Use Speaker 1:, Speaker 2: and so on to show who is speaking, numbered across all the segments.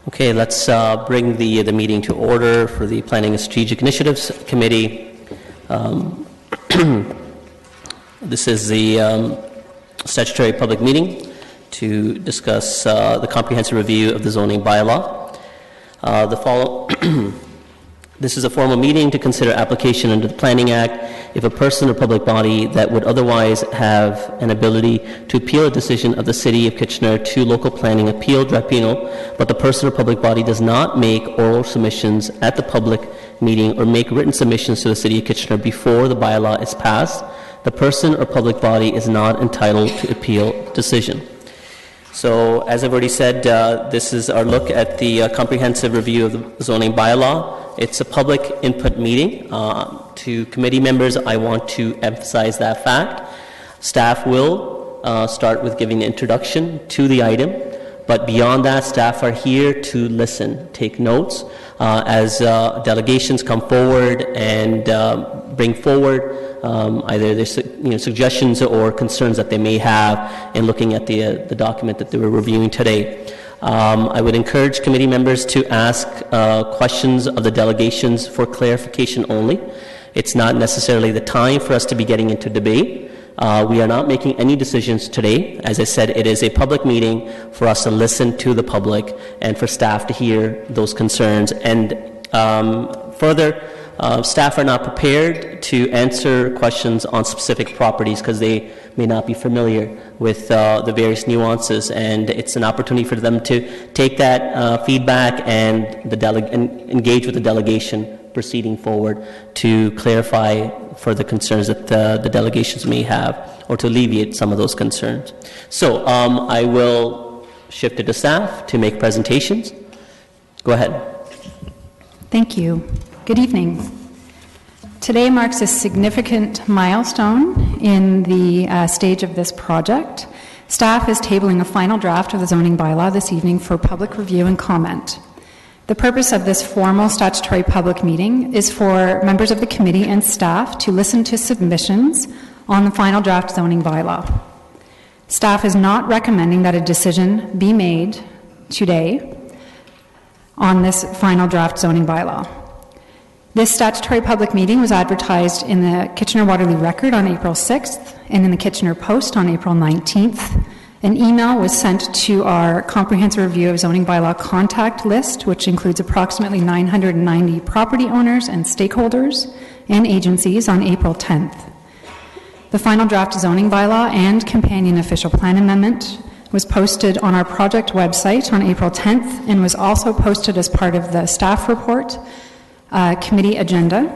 Speaker 1: Okay, let's bring the meeting to order for the Planning and Strategic Initiatives Committee. This is the statutory public meeting to discuss the comprehensive review of the zoning bylaw. This is a formal meeting to consider application under the Planning Act if a person or public body that would otherwise have an ability to appeal a decision of the City of Kitchener to local planning appeal tribunal, but the person or public body does not make oral submissions at the public meeting or make written submissions to the City of Kitchener before the bylaw is passed, the person or public body is not entitled to appeal decision. So, as I've already said, this is our look at the comprehensive review of the zoning bylaw. It's a public input meeting. To committee members, I want to emphasize that fact. Staff will start with giving an introduction to the item, but beyond that, staff are here to listen, take notes as delegations come forward and bring forward either their suggestions or concerns that they may have in looking at the document that they were reviewing today. I would encourage committee members to ask questions of the delegations for clarification only. It's not necessarily the time for us to be getting into debate. We are not making any decisions today. As I said, it is a public meeting for us to listen to the public and for staff to hear those concerns. And further, staff are not prepared to answer questions on specific properties because they may not be familiar with the various nuances, and it's an opportunity for them to take that feedback and engage with the delegation proceeding forward to clarify further concerns that the delegations may have or to alleviate some of those concerns. So I will shift it to staff to make presentations. Go ahead.
Speaker 2: Thank you. Good evening. Today marks a significant milestone in the stage of this project. Staff is tabling a final draft of the zoning bylaw this evening for public review and comment. The purpose of this formal statutory public meeting is for members of the committee and staff to listen to submissions on the final draft zoning bylaw. Staff is not recommending that a decision be made today on this final draft zoning bylaw. This statutory public meeting was advertised in the Kitchener-Waterloo Record on April 6th and in the Kitchener Post on April 19th. An email was sent to our comprehensive review of zoning bylaw contact list, which includes approximately 990 property owners and stakeholders and agencies on April 10th. The final draft zoning bylaw and companion official plan amendment was posted on our project website on April 10th and was also posted as part of the staff report committee agenda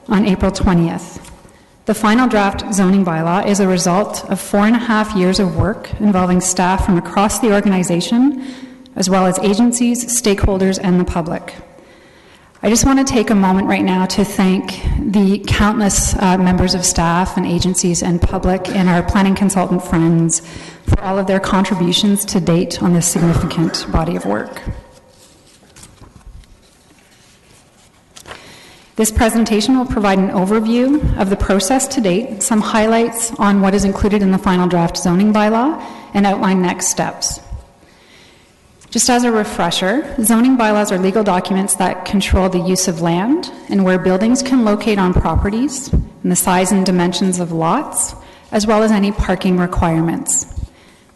Speaker 2: on April 20th. The final draft zoning bylaw is a result of 4.5 years of work involving staff from across the organization, as well as agencies, stakeholders, and the public. I just want to take a moment right now to thank the countless members of staff and agencies and public and our planning consultant friends for all of their contributions to date on this significant body of work. This presentation will provide an overview of the process to date, some highlights on what is included in the final draft zoning bylaw, and outline next steps. Just as a refresher, zoning bylaws are legal documents that control the use of land and where buildings can locate on properties, and the size and dimensions of lots, as well as any parking requirements.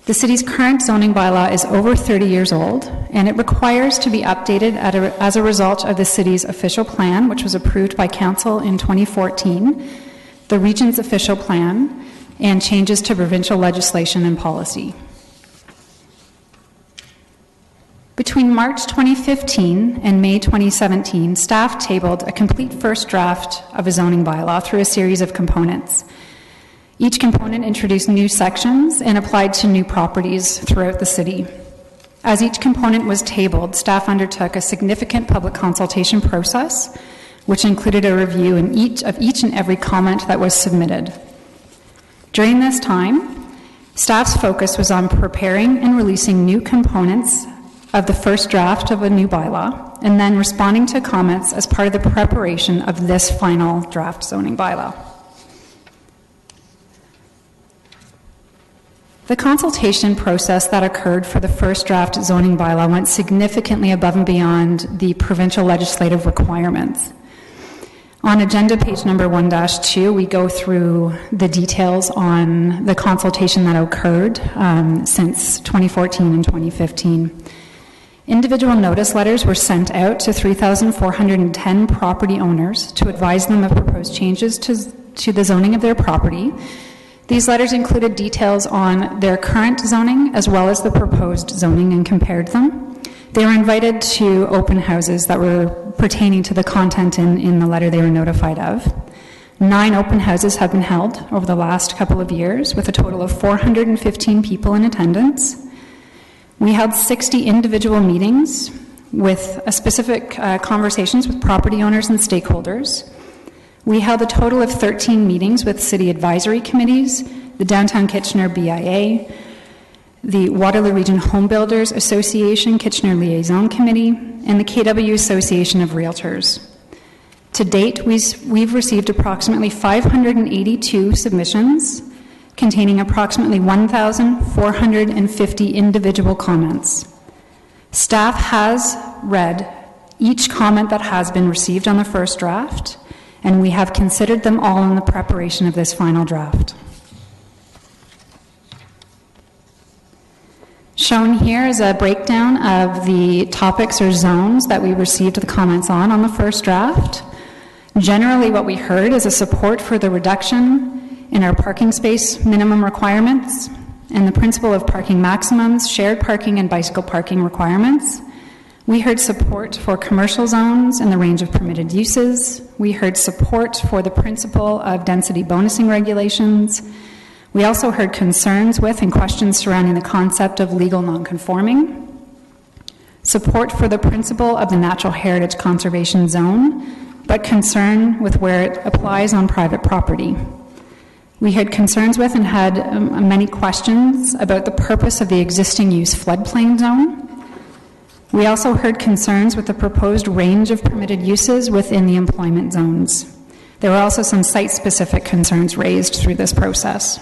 Speaker 2: The city's current zoning bylaw is over 30 years old, and it requires to be updated as a result of the city's official plan, which was approved by council in 2014, the region's official plan, and changes to provincial legislation and policy. Between March 2015 and May 2017, staff tabled a complete first draft of a zoning bylaw through a series of components. Each component introduced new sections and applied to new properties throughout the city. As each component was tabled, staff undertook a significant public consultation process, which included a review in each and every comment that was submitted. During this time, staff's focus was on preparing and releasing new components of the first draft of a new bylaw, and then responding to comments as part of the preparation of this final draft zoning bylaw. The consultation process that occurred for the first draft zoning bylaw went significantly above and beyond the provincial legislative requirements. On agenda page number 1-2, we go through the details on the consultation that occurred since 2014 and 2015. Individual notice letters were sent out to 3,410 property owners to advise them of proposed changes to the zoning of their property. These letters included details on their current zoning as well as the proposed zoning and compared them. They were invited to open houses that were pertaining to the content in the letter they were notified of. 9 open houses have been held over the last couple of years with a total of 415 people in attendance. We held 60 individual meetings with specific conversations with property owners and stakeholders. We held a total of 13 meetings with city advisory committees, the Downtown Kitchener BIA, the Waterloo Region Home Builders Association Kitchener Liaison Committee, and the KW Association of Realtors. To date, we've received approximately 582 submissions containing approximately 1,450 individual comments. Staff has read each comment that has been received on the first draft, and we have considered them all in the preparation of this final draft. Shown here is a breakdown of the topics or zones that we received the comments on the first draft. Generally, what we heard is a support for the reduction in our parking space minimum requirements and the principle of parking maximums, shared parking, and bicycle parking requirements. We heard support for commercial zones and the range of permitted uses. We heard support for the principle of density bonusing regulations. We also heard concerns with and questions surrounding the concept of legal nonconforming, support for the principle of the Natural Heritage Conservation Zone, but concern with where it applies on private property. We had concerns with and had many questions about the purpose of the existing use floodplain zone. We also heard concerns with the proposed range of permitted uses within the employment zones. There were also some site-specific concerns raised through this process.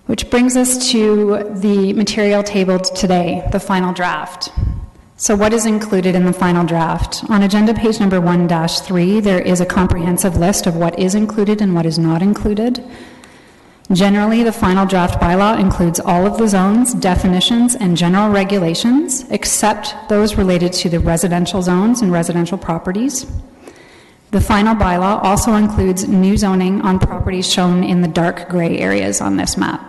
Speaker 2: Which brings us to the material tabled today, the final draft. So what is included in the final draft? On agenda page number 1-3, there is a comprehensive list of what is included and what is not included. Generally, the final draft bylaw includes all of the zones, definitions, and general regulations, except those related to the residential zones and residential properties. The final bylaw also includes new zoning on properties shown in the dark gray areas on this map.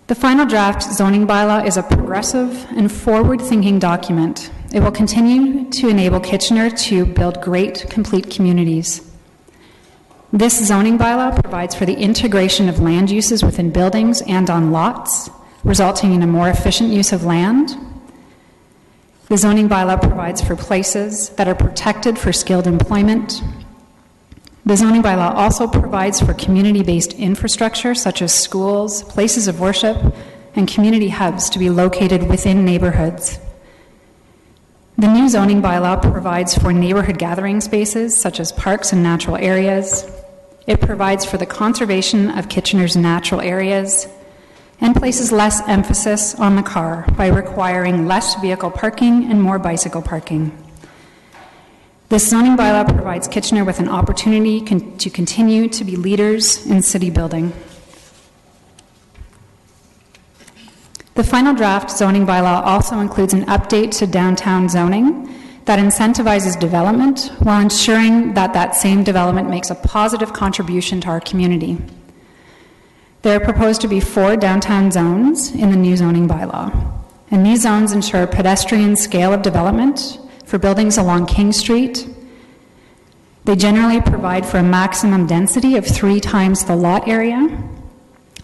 Speaker 2: The final draft zoning bylaw is a progressive and forward-thinking document. It will continue to enable Kitchener to build great, complete communities. This zoning bylaw provides for the integration of land uses within buildings and on lots, resulting in a more efficient use of land. The zoning bylaw provides for places that are protected for skilled employment. The zoning bylaw also provides for community-based infrastructure such as schools, places of worship, and community hubs to be located within neighborhoods. The new zoning bylaw provides for neighborhood gathering spaces such as parks and natural areas. It provides for the conservation of Kitchener's natural areas and places less emphasis on the car by requiring less vehicle parking and more bicycle parking. This zoning bylaw provides Kitchener with an opportunity to continue to be leaders in city building. The final draft zoning bylaw also includes an update to downtown zoning that incentivizes development while ensuring that that same development makes a positive contribution to our community. There are proposed to be 4 downtown zones in the new zoning bylaw, and these zones ensure pedestrian scale of development for buildings along King Street. They generally provide for a maximum density of 3 times the lot area,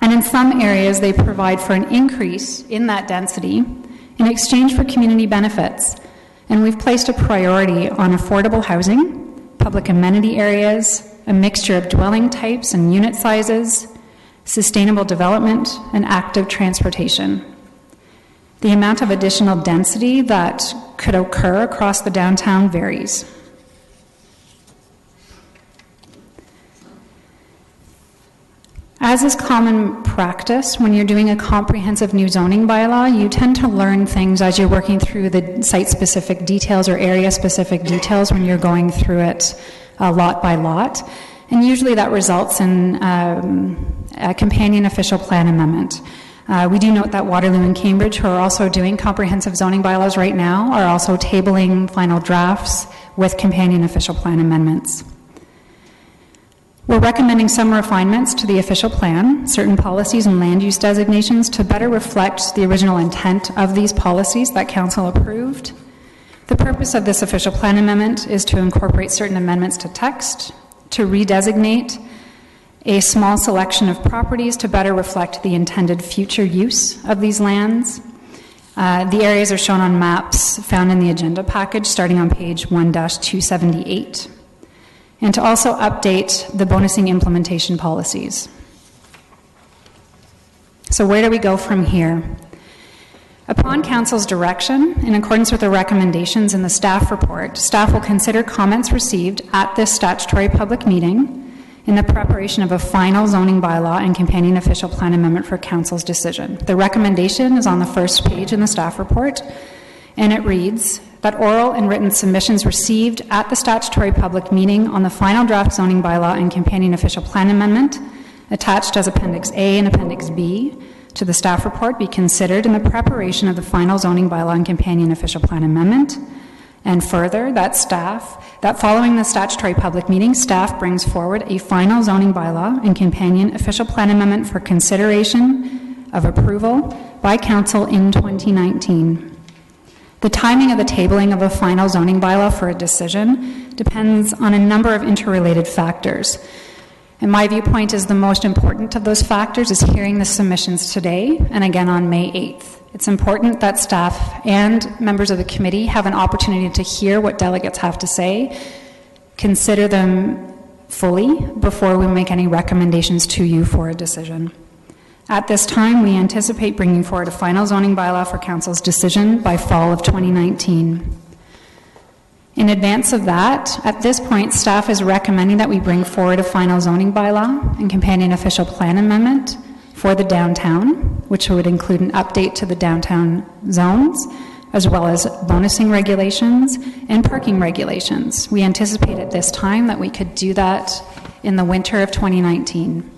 Speaker 2: and in some areas they provide for an increase in that density in exchange for community benefits. And we've placed a priority on affordable housing, public amenity areas, a mixture of dwelling types and unit sizes, sustainable development, and active transportation. The amount of additional density that could occur across the downtown varies. As is common practice, when you're doing a comprehensive new zoning bylaw, you tend to learn things as you're working through the site-specific details or area-specific details when you're going through it lot by lot. And usually that results in a companion official plan amendment. We do note that Waterloo and Cambridge, who are also doing comprehensive zoning bylaws right now, are also tabling final drafts with companion official plan amendments. We're recommending some refinements to the official plan, certain policies and land use designations to better reflect the original intent of these policies that Council approved. The purpose of this official plan amendment is to incorporate certain amendments to text, to redesignate a small selection of properties to better reflect the intended future use of these lands. The areas are shown on maps found in the agenda package starting on page 1-278. And to also update the bonusing implementation policies. So where do we go from here? Upon Council's direction, in accordance with the recommendations in the staff report, staff will consider comments received at this statutory public meeting in the preparation of a final zoning bylaw and companion official plan amendment for Council's decision. The recommendation is on the first page in the staff report, and it reads that oral and written submissions received at the statutory public meeting on the final draft zoning bylaw and companion official plan amendment attached as Appendix A and Appendix B to the staff report be considered in the preparation of the final zoning bylaw and companion official plan amendment. And further, that following the statutory public meeting, staff brings forward a final zoning bylaw and companion official plan amendment for consideration of approval by Council in 2019. The timing of the tabling of a final zoning bylaw for a decision depends on a number of interrelated factors. And my viewpoint is the most important of those factors is hearing the submissions today and again on May 8th. It's important that staff and members of the committee have an opportunity to hear what delegates have to say, consider them fully before we make any recommendations to you for a decision. At this time, we anticipate bringing forward a final zoning bylaw for Council's decision by fall of 2019. In advance of that, at this point, staff is recommending that we bring forward a final zoning bylaw and companion official plan amendment for the downtown, which would include an update to the downtown zones, as well as bonusing regulations and parking regulations. We anticipate at this time that we could do that in the winter of 2019.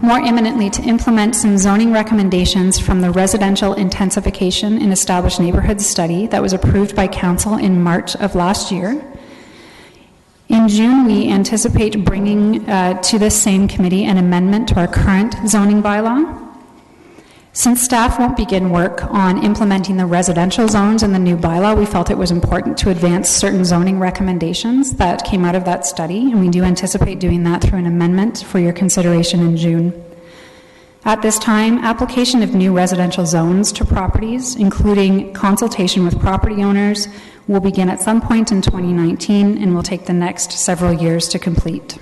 Speaker 2: More imminently, to implement some zoning recommendations from the Residential Intensification in Established Neighborhoods study that was approved by Council in March of last year. In June, we anticipate bringing to this same committee an amendment to our current zoning bylaw. Since staff won't begin work on implementing the residential zones in the new bylaw, we felt it was important to advance certain zoning recommendations that came out of that study, and we do anticipate doing that through an amendment for your consideration in June. At this time, application of new residential zones to properties, including consultation with property owners, will begin at some point in 2019 and will take the next several years to complete.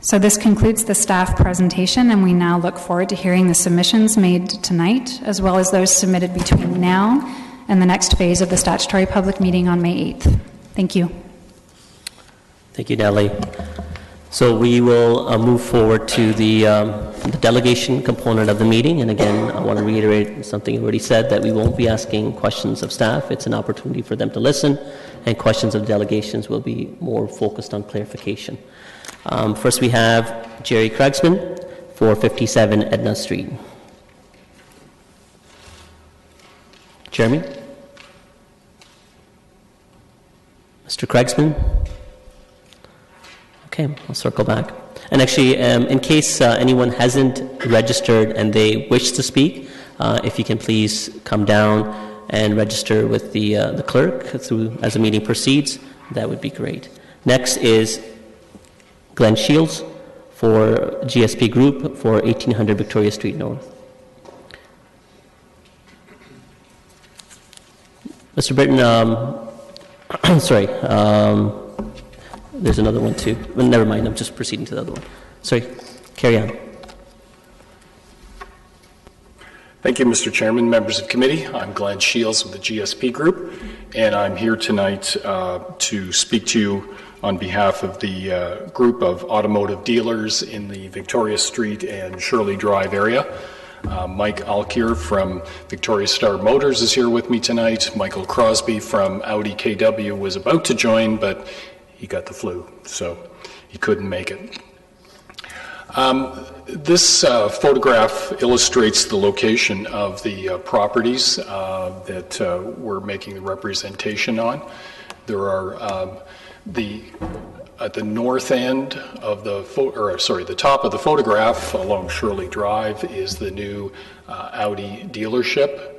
Speaker 2: So this concludes the staff presentation, and we now look forward to hearing the submissions made tonight, as well as those submitted between now and the next phase of the statutory public meeting on May 8th. Thank you.
Speaker 1: Thank you, Natalie. So we will move forward to the delegation component of the meeting. And again, I want to reiterate something you already said, that we won't be asking questions of staff. It's an opportunity for them to listen, and questions of delegations will be more focused on clarification. First, we have Jerry Craigsman for 57 Edna Street. Jeremy? Mr. Craigsman? Okay, I'll circle back. And actually, in case anyone hasn't registered and they wish to speak, if you can please come down and register with the clerk as the meeting proceeds, that would be great. Next is Glenn Shields for GSP Group for 1800 Victoria Street North. Mr. Britton, sorry, there's another one too. Well, never mind, I'm just proceeding to the other one. Sorry, carry on.
Speaker 3: Thank you, Mr. Chairman, members of committee. I'm Glenn Shields with the GSP Group, and I'm here tonight to speak to you on behalf of the group of automotive dealers in the Victoria Street and Shirley Drive area. Mike Alkier from Victoria Star Motors is here with me tonight. Michael Crosby from Audi KW was about to join, but he got the flu, so he couldn't make it. This photograph illustrates the location of the properties that we're making the representation on. There are at the north end of the top of the photograph along Shirley Drive is the new Audi dealership.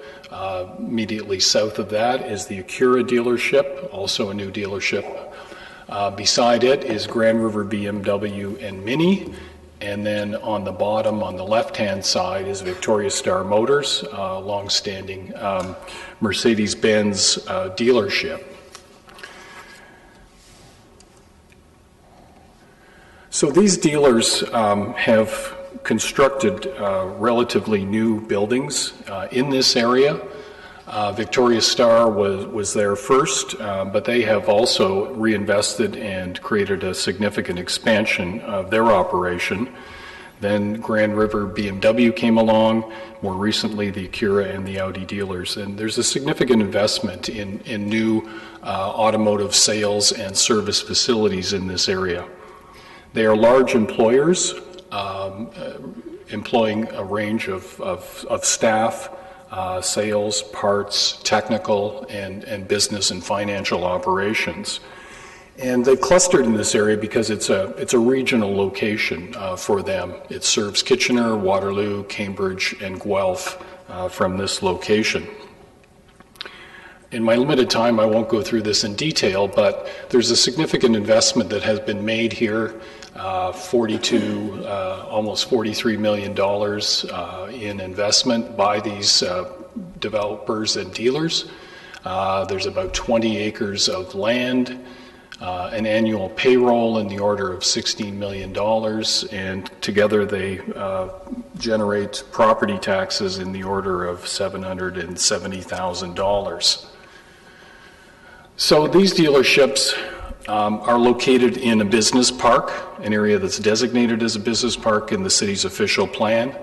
Speaker 3: Immediately south of that is the Acura dealership, also a new dealership. Beside it is Grand River BMW and Mini. And then on the bottom, on the left-hand side, is Victoria Star Motors, long-standing Mercedes-Benz dealership. So these dealers have constructed relatively new buildings in this area. Victoria Star was there first, but they have also reinvested and created a significant expansion of their operation. Then Grand River BMW came along, more recently the Acura and the Audi dealers, and there's a significant investment in new automotive sales and service facilities in this area. They are large employers, employing a range of staff, sales, parts, technical, and business and financial operations. And they've clustered in this area because it's a regional location for them. It serves Kitchener, Waterloo, Cambridge, and Guelph from this location. In my limited time, I won't go through this in detail, but there's a significant investment that has been made here, almost $43 million in investment by these developers and dealers. There's about 20 acres of land, an annual payroll in the order of $16 million, and together they generate property taxes in the order of $770,000. So these dealerships are located in a business park, an area that's designated as a business park in the city's official plan.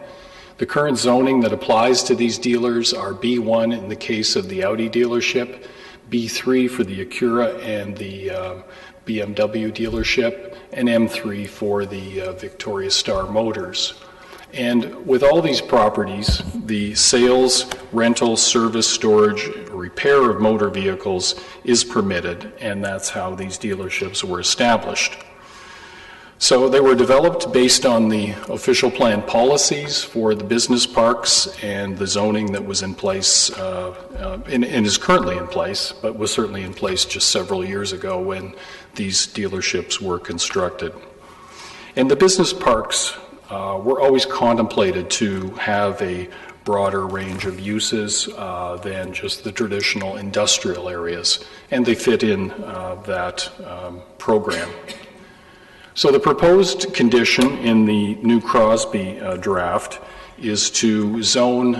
Speaker 3: The current zoning that applies to these dealers are B1 in the case of the Audi dealership, B3 for the Acura and the BMW dealership, and M3 for the Victoria Star Motors. And with all these properties, the sales, rental, service, storage, repair of motor vehicles is permitted, and that's how these dealerships were established. So they were developed based on the official plan policies for the business parks and the zoning that was in place and is currently in place, but was certainly in place just several years ago when these dealerships were constructed. And the business parks were always contemplated to have a broader range of uses than just the traditional industrial areas, and they fit in that program. So the proposed condition in the new Crosby draft is to zone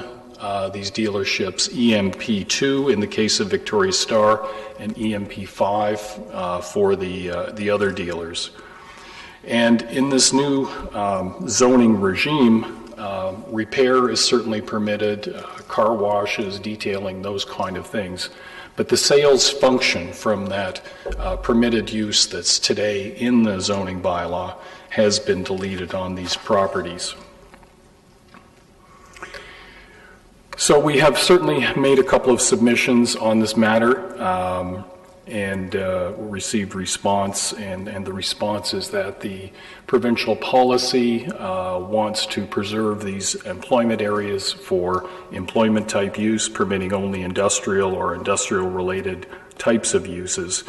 Speaker 3: these dealerships EMP2 in the case of Victoria Star and EMP5 for the other dealers. And in this new zoning regime, repair is certainly permitted, car washes, detailing, those kind of things. But the sales function from that permitted use that's today in the zoning bylaw has been deleted on these properties. So we have certainly made a couple of submissions on this matter and received response, and the response is that the provincial policy wants to preserve these employment areas for employment type use, permitting only industrial or industrial related types of uses,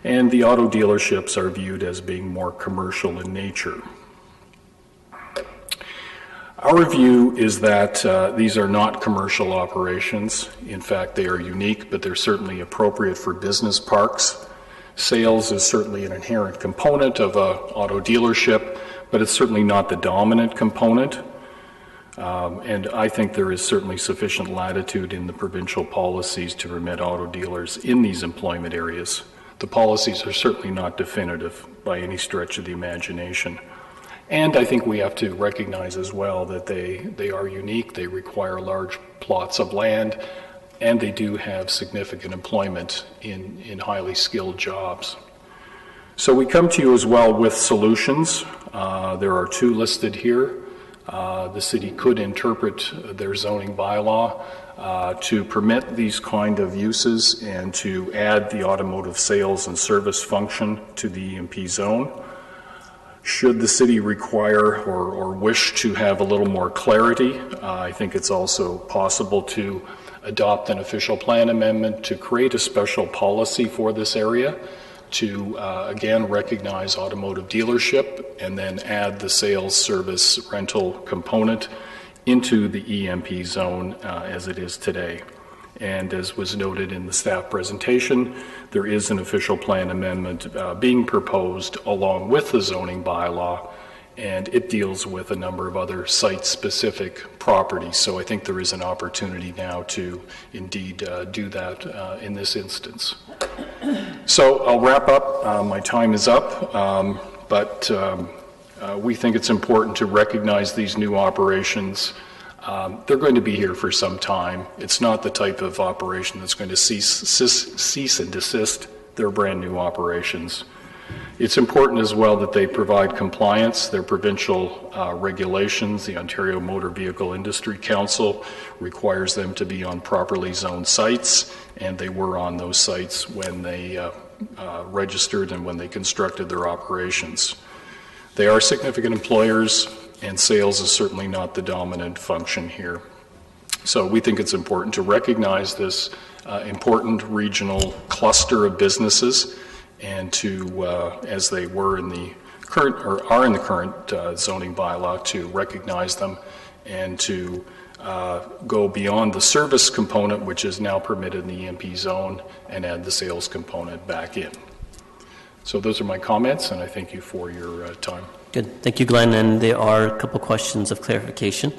Speaker 3: and the auto dealerships are viewed as being more commercial in nature. Our view is that these are not commercial operations. In fact, they are unique, but they're certainly appropriate for business parks. Sales is certainly an inherent component of an auto dealership, but it's certainly not the dominant component. And I think there is certainly sufficient latitude in the provincial policies to permit auto dealers in these employment areas. the policies are certainly not definitive by any stretch of the imagination. And I think we have to recognize as well that they are unique, they require large plots of land, and they do have significant employment in highly skilled jobs. So we come to you as well with solutions. There are two listed here. The city could interpret their zoning bylaw to permit these kind of uses and to add the automotive sales and service function to the EMP zone. Should the city require or wish to have a little more clarity, I think it's also possible to adopt an official plan amendment to create a special policy for this area to, again, recognize automotive dealership and then add the sales, service, rental component into the EMP zone as it is today. And as was noted in the staff presentation, there is an official plan amendment being proposed along with the zoning bylaw, and it deals with a number of other site-specific properties. So I think there is an opportunity now to indeed do that in this instance. So I'll wrap up. My time is up, but we think it's important to recognize these new operations. They're going to be here for some time. It's not the type of operation that's going to cease and desist. They're brand new operations. It's important as well that they provide compliance. Their provincial regulations, the Ontario Motor Vehicle Industry Council, requires them to be on properly zoned sites, and they were on those sites when they registered and when they constructed their operations. They are significant employers, and sales is certainly not the dominant function here. So we think it's important to recognize this important regional cluster of businesses and to, as they were in the current, or are in the current zoning bylaw, to recognize them and to go beyond the service component, which is now permitted in the EMP zone, and add the sales component back in. So those are my comments, and I thank you for your time.
Speaker 1: Good. Thank you, Glenn. And there are a couple questions of clarification.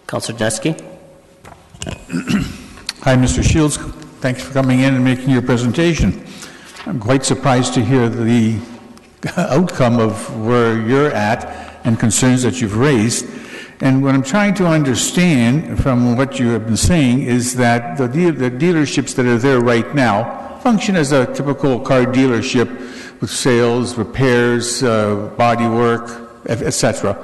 Speaker 1: Councillor Janeski.
Speaker 4: Hi, Mr. Shields. Thanks for coming in and making your presentation. I'm quite surprised to hear the outcome of where you're at and concerns that you've raised. And what I'm trying to understand from what you have been saying is that the dealerships that are there right now function as a typical car dealership with sales, repairs, body work, etc.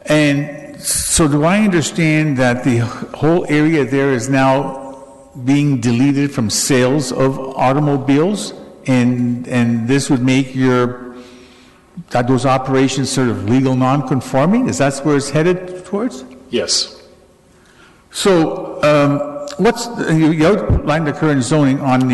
Speaker 4: And so do I understand that the whole area there is now being deleted from sales of automobiles, and this would make those operations sort of legal non-conforming? Is that where it's headed towards?
Speaker 3: Yes.
Speaker 4: So you outlined the current zoning on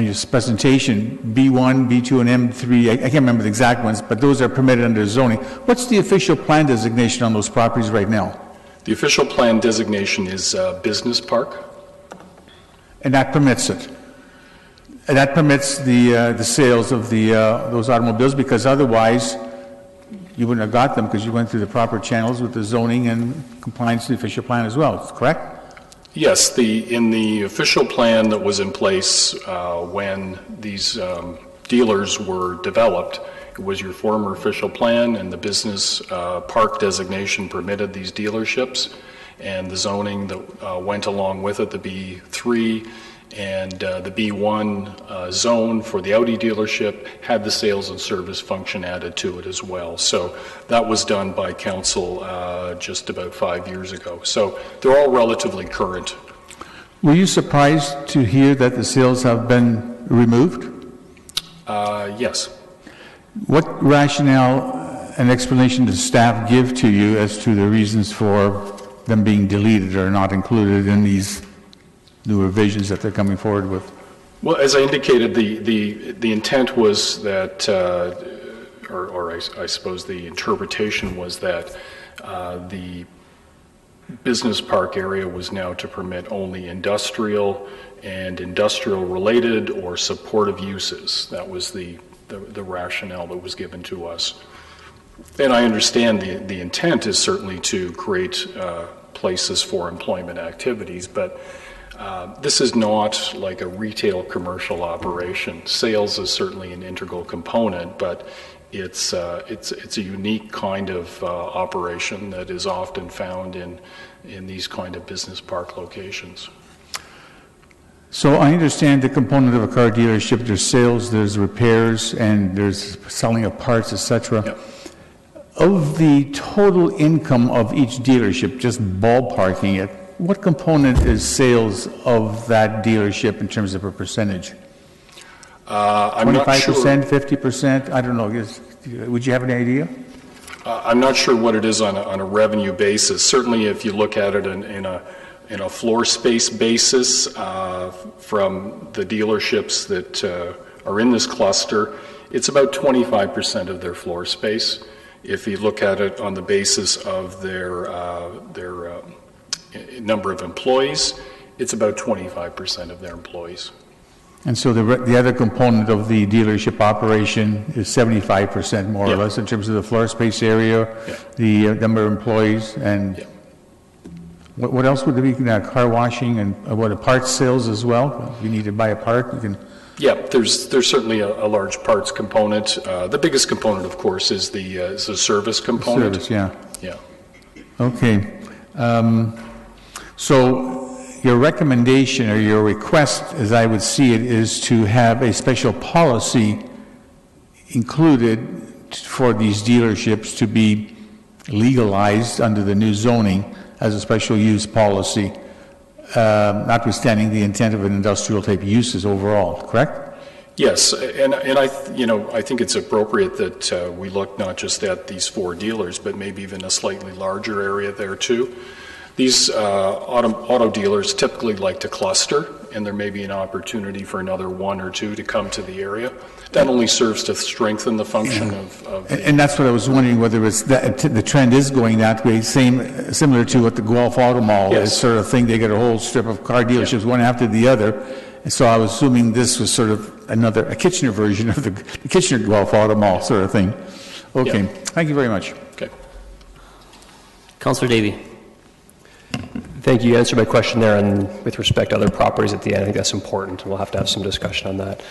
Speaker 4: your presentation, B1, B2, and M3. I can't remember the exact ones, but those are permitted under zoning. What's the official plan designation on those properties right now?
Speaker 3: The official plan designation is business park.
Speaker 4: And that permits it? And that permits the sales of those automobiles, because otherwise you wouldn't have got them because you went through the proper channels with the zoning and compliance to the official plan as well, correct?
Speaker 3: Yes, in the official plan that was in place when these dealers were developed, it was your former official plan, and the business park designation permitted these dealerships, and the zoning that went along with it, the B3 and the B1 zone for the Audi dealership, had the sales and service function added to it as well. So that was done by council just about 5 years ago. So they're all relatively current.
Speaker 4: Were you surprised to hear that the sales have been removed?
Speaker 3: Yes.
Speaker 4: What rationale and explanation does staff give to you as to the reasons for them being deleted or not included in these new revisions that they're coming forward with?
Speaker 3: Well, as I indicated, the intent was that, or I suppose the interpretation was that the business park area was now to permit only industrial and industrial-related or supportive uses. That was the rationale that was given to us. And I understand the intent is certainly to create places for employment activities, but This is not like a retail commercial operation. Sales is certainly an integral component, but it's a unique kind of operation that is often found in these kind of business park locations.
Speaker 4: So I understand the component of a car dealership, there's sales, there's repairs, and there's selling of parts, etc.
Speaker 3: Yep.
Speaker 4: Of the total income of each dealership, just ballparking it, what component is sales of that dealership in terms of a percentage?
Speaker 3: I'm not sure.
Speaker 4: 25%, 50%? I don't know. Would you have any idea?
Speaker 3: I'm not sure what it is on a revenue basis. Certainly, if you look at it in a floor space basis from the dealerships that are in this cluster, it's about 25% of their floor space. If you look at it on the basis of their number of employees, it's about 25% of their employees.
Speaker 4: And so the other component of the dealership operation is 75% more or
Speaker 3: Yeah.
Speaker 4: less in terms of the floor space area,
Speaker 3: Yeah.
Speaker 4: the number of employees, and
Speaker 3: Yeah.
Speaker 4: what else would there be? Car washing and parts sales as well? If you need to buy a part, you can...
Speaker 3: Yeah, there's certainly a large parts component. The biggest component, of course, is the service component.
Speaker 4: Service, yeah.
Speaker 3: Yeah.
Speaker 4: Okay. So your recommendation or your request, as I would see it, is to have a special policy included for these dealerships to be legalized under the new zoning as a special use policy, notwithstanding the intent of an industrial type uses overall, correct?
Speaker 3: Yes, and I think it's appropriate that we look not just at these 4 dealers, but maybe even a slightly larger area there too. These auto dealers typically like to cluster, and there may be an opportunity for another 1 or 2 to come to the area. That only serves to strengthen the function of the...
Speaker 4: And that's what I was wondering, whether it's the trend is going that way, similar to what the Guelph Auto Mall
Speaker 3: Yes.
Speaker 4: is, sort of thing. They get a whole strip of car dealerships, one after the other. And so I was assuming this was sort of a Kitchener version of the Kitchener Guelph Auto Mall sort of thing. Okay,
Speaker 3: Yeah.
Speaker 4: Thank you very much.
Speaker 3: Okay.
Speaker 1: Councillor Davey.
Speaker 5: Thank you. You answered my question there, and with respect to other properties at the end, I think that's important, and we'll have to have some discussion on that.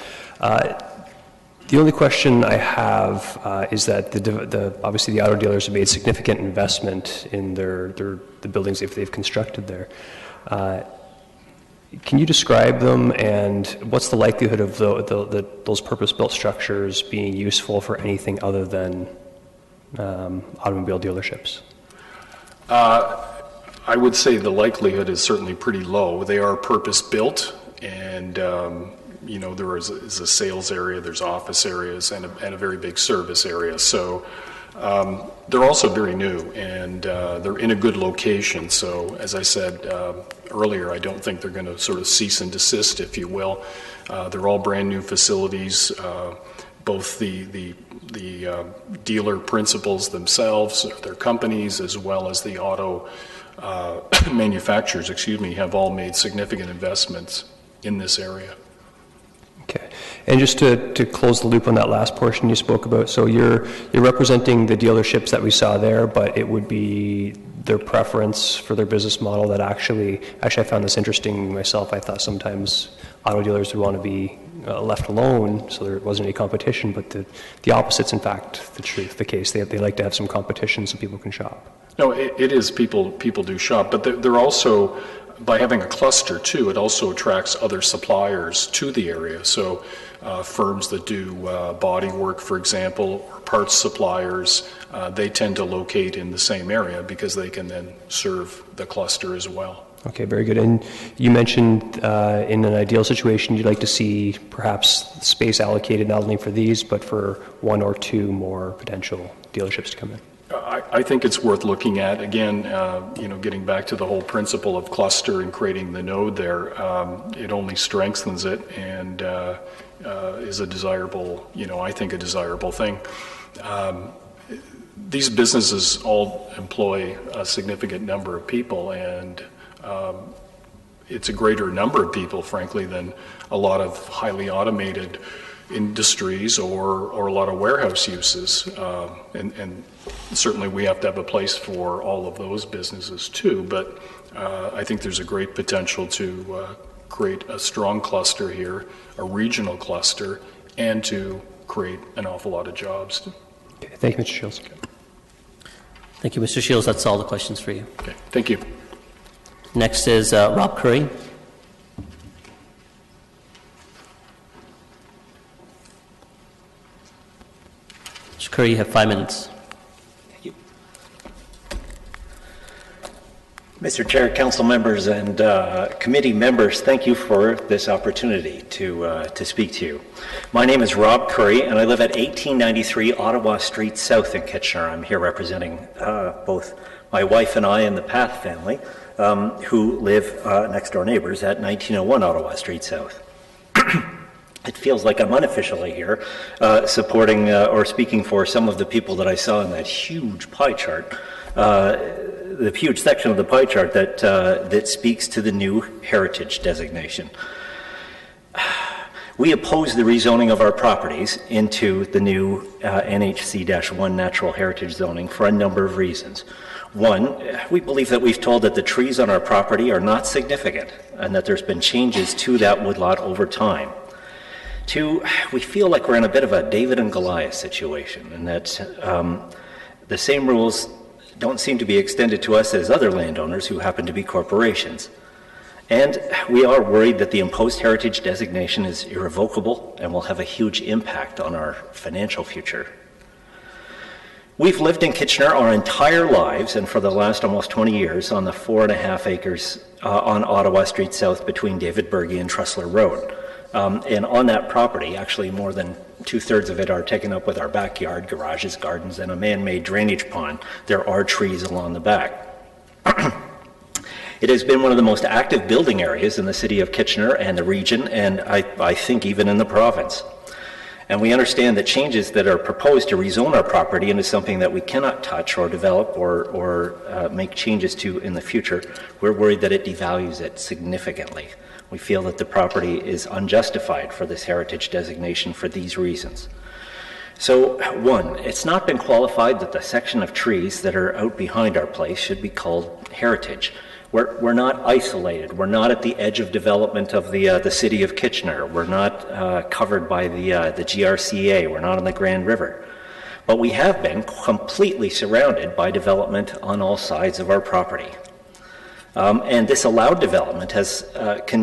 Speaker 5: The only question I have is that obviously the auto dealers have made significant investment in the buildings if they've constructed there. Can you describe them, and what's the likelihood of those purpose-built structures being useful for anything other than automobile dealerships?
Speaker 3: I would say the likelihood is certainly pretty low. They are purpose-built, and there is a sales area, there's office areas, and a very big service area. So they're also very new, and they're in a good location. So as I said earlier, I don't think they're going to sort of cease and desist, if you will. They're all brand new facilities. Both the dealer principals themselves, their companies, as well as the auto manufacturers, have all made significant investments in this area.
Speaker 5: Okay. And just to close the loop on that last portion you spoke about, so you're representing the dealerships that we saw there, but it would be their preference for their business model that actually I found this interesting myself. I thought sometimes auto dealers would want to be left alone so there wasn't any competition, but the opposite's in fact the case. They like to have some competition so people can shop.
Speaker 3: No, it is. People do shop, but they're also, by having a cluster too, it also attracts other suppliers to the area. So firms that do body work, for example, or parts suppliers, they tend to locate in the same area because they can then serve the cluster as well.
Speaker 5: Okay, very good. And you mentioned in an ideal situation you'd like to see perhaps space allocated not only for these, but for 1 or 2 more potential dealerships to come in.
Speaker 3: I think it's worth looking at. Again, getting back to the whole principle of cluster and creating the node there, it only strengthens it and is a desirable, I think a desirable thing. These businesses all employ a significant number of people, and it's a greater number of people, frankly, than a lot of highly automated industries or a lot of warehouse uses. And certainly we have to have a place for all of those businesses too, but I think there's a great potential to create a strong cluster here, a regional cluster, and to create an awful lot of jobs.
Speaker 5: Okay, thank you, Mr. Shields.
Speaker 1: Thank you, Mr. Shields. That's all the questions for you.
Speaker 3: Okay, thank you.
Speaker 1: Next is Rob Curry. Mr. Curry, you have 5 minutes.
Speaker 6: Mr. Chair, council members, and committee members, thank you for this opportunity to speak to you. My name is Rob Curry, and I live at 1893 Ottawa Street South in Kitchener. I'm here representing both my wife and I and the Path family, who live next door neighbors at 1901 Ottawa Street South. It feels like I'm unofficially here supporting or speaking for some of the people that I saw in that huge pie chart, the huge section of the pie chart that speaks to the new heritage designation. We oppose the rezoning of our properties into the new NHC-1 natural heritage zoning for a number of reasons. One, we believe that we've told that the trees on our property are not significant and that there's been changes to that woodlot over time. Two, we feel like we're in a bit of a David and Goliath situation, and that the same rules don't seem to be extended to us as other landowners who happen to be corporations. And we are worried that the imposed heritage designation is irrevocable and will have a huge impact on our financial future. We've lived in Kitchener our entire lives, and for the last almost 20 years, on the 4.5 acres on Ottawa Street South between David Berge and Tressler Road. And on that property, actually more than 2/3 of it are taken up with our backyard, garages, gardens, and a man-made drainage pond. There are trees along the back. It has been one of the most active building areas in the city of Kitchener and the region, and I think even in the province. And we understand that changes that are proposed to rezone our property into something that we cannot touch or develop or make changes to in the future, we're worried that it devalues it significantly. We feel that the property is unjustified for this heritage designation for these reasons. So, one, it's not been qualified that the section of trees that are out behind our place should be called heritage. We're not isolated. We're not at the edge of development of the city of Kitchener. We're not covered by the GRCA. We're not on the Grand River. But we have been completely surrounded by development on all sides of our property. And this allowed development has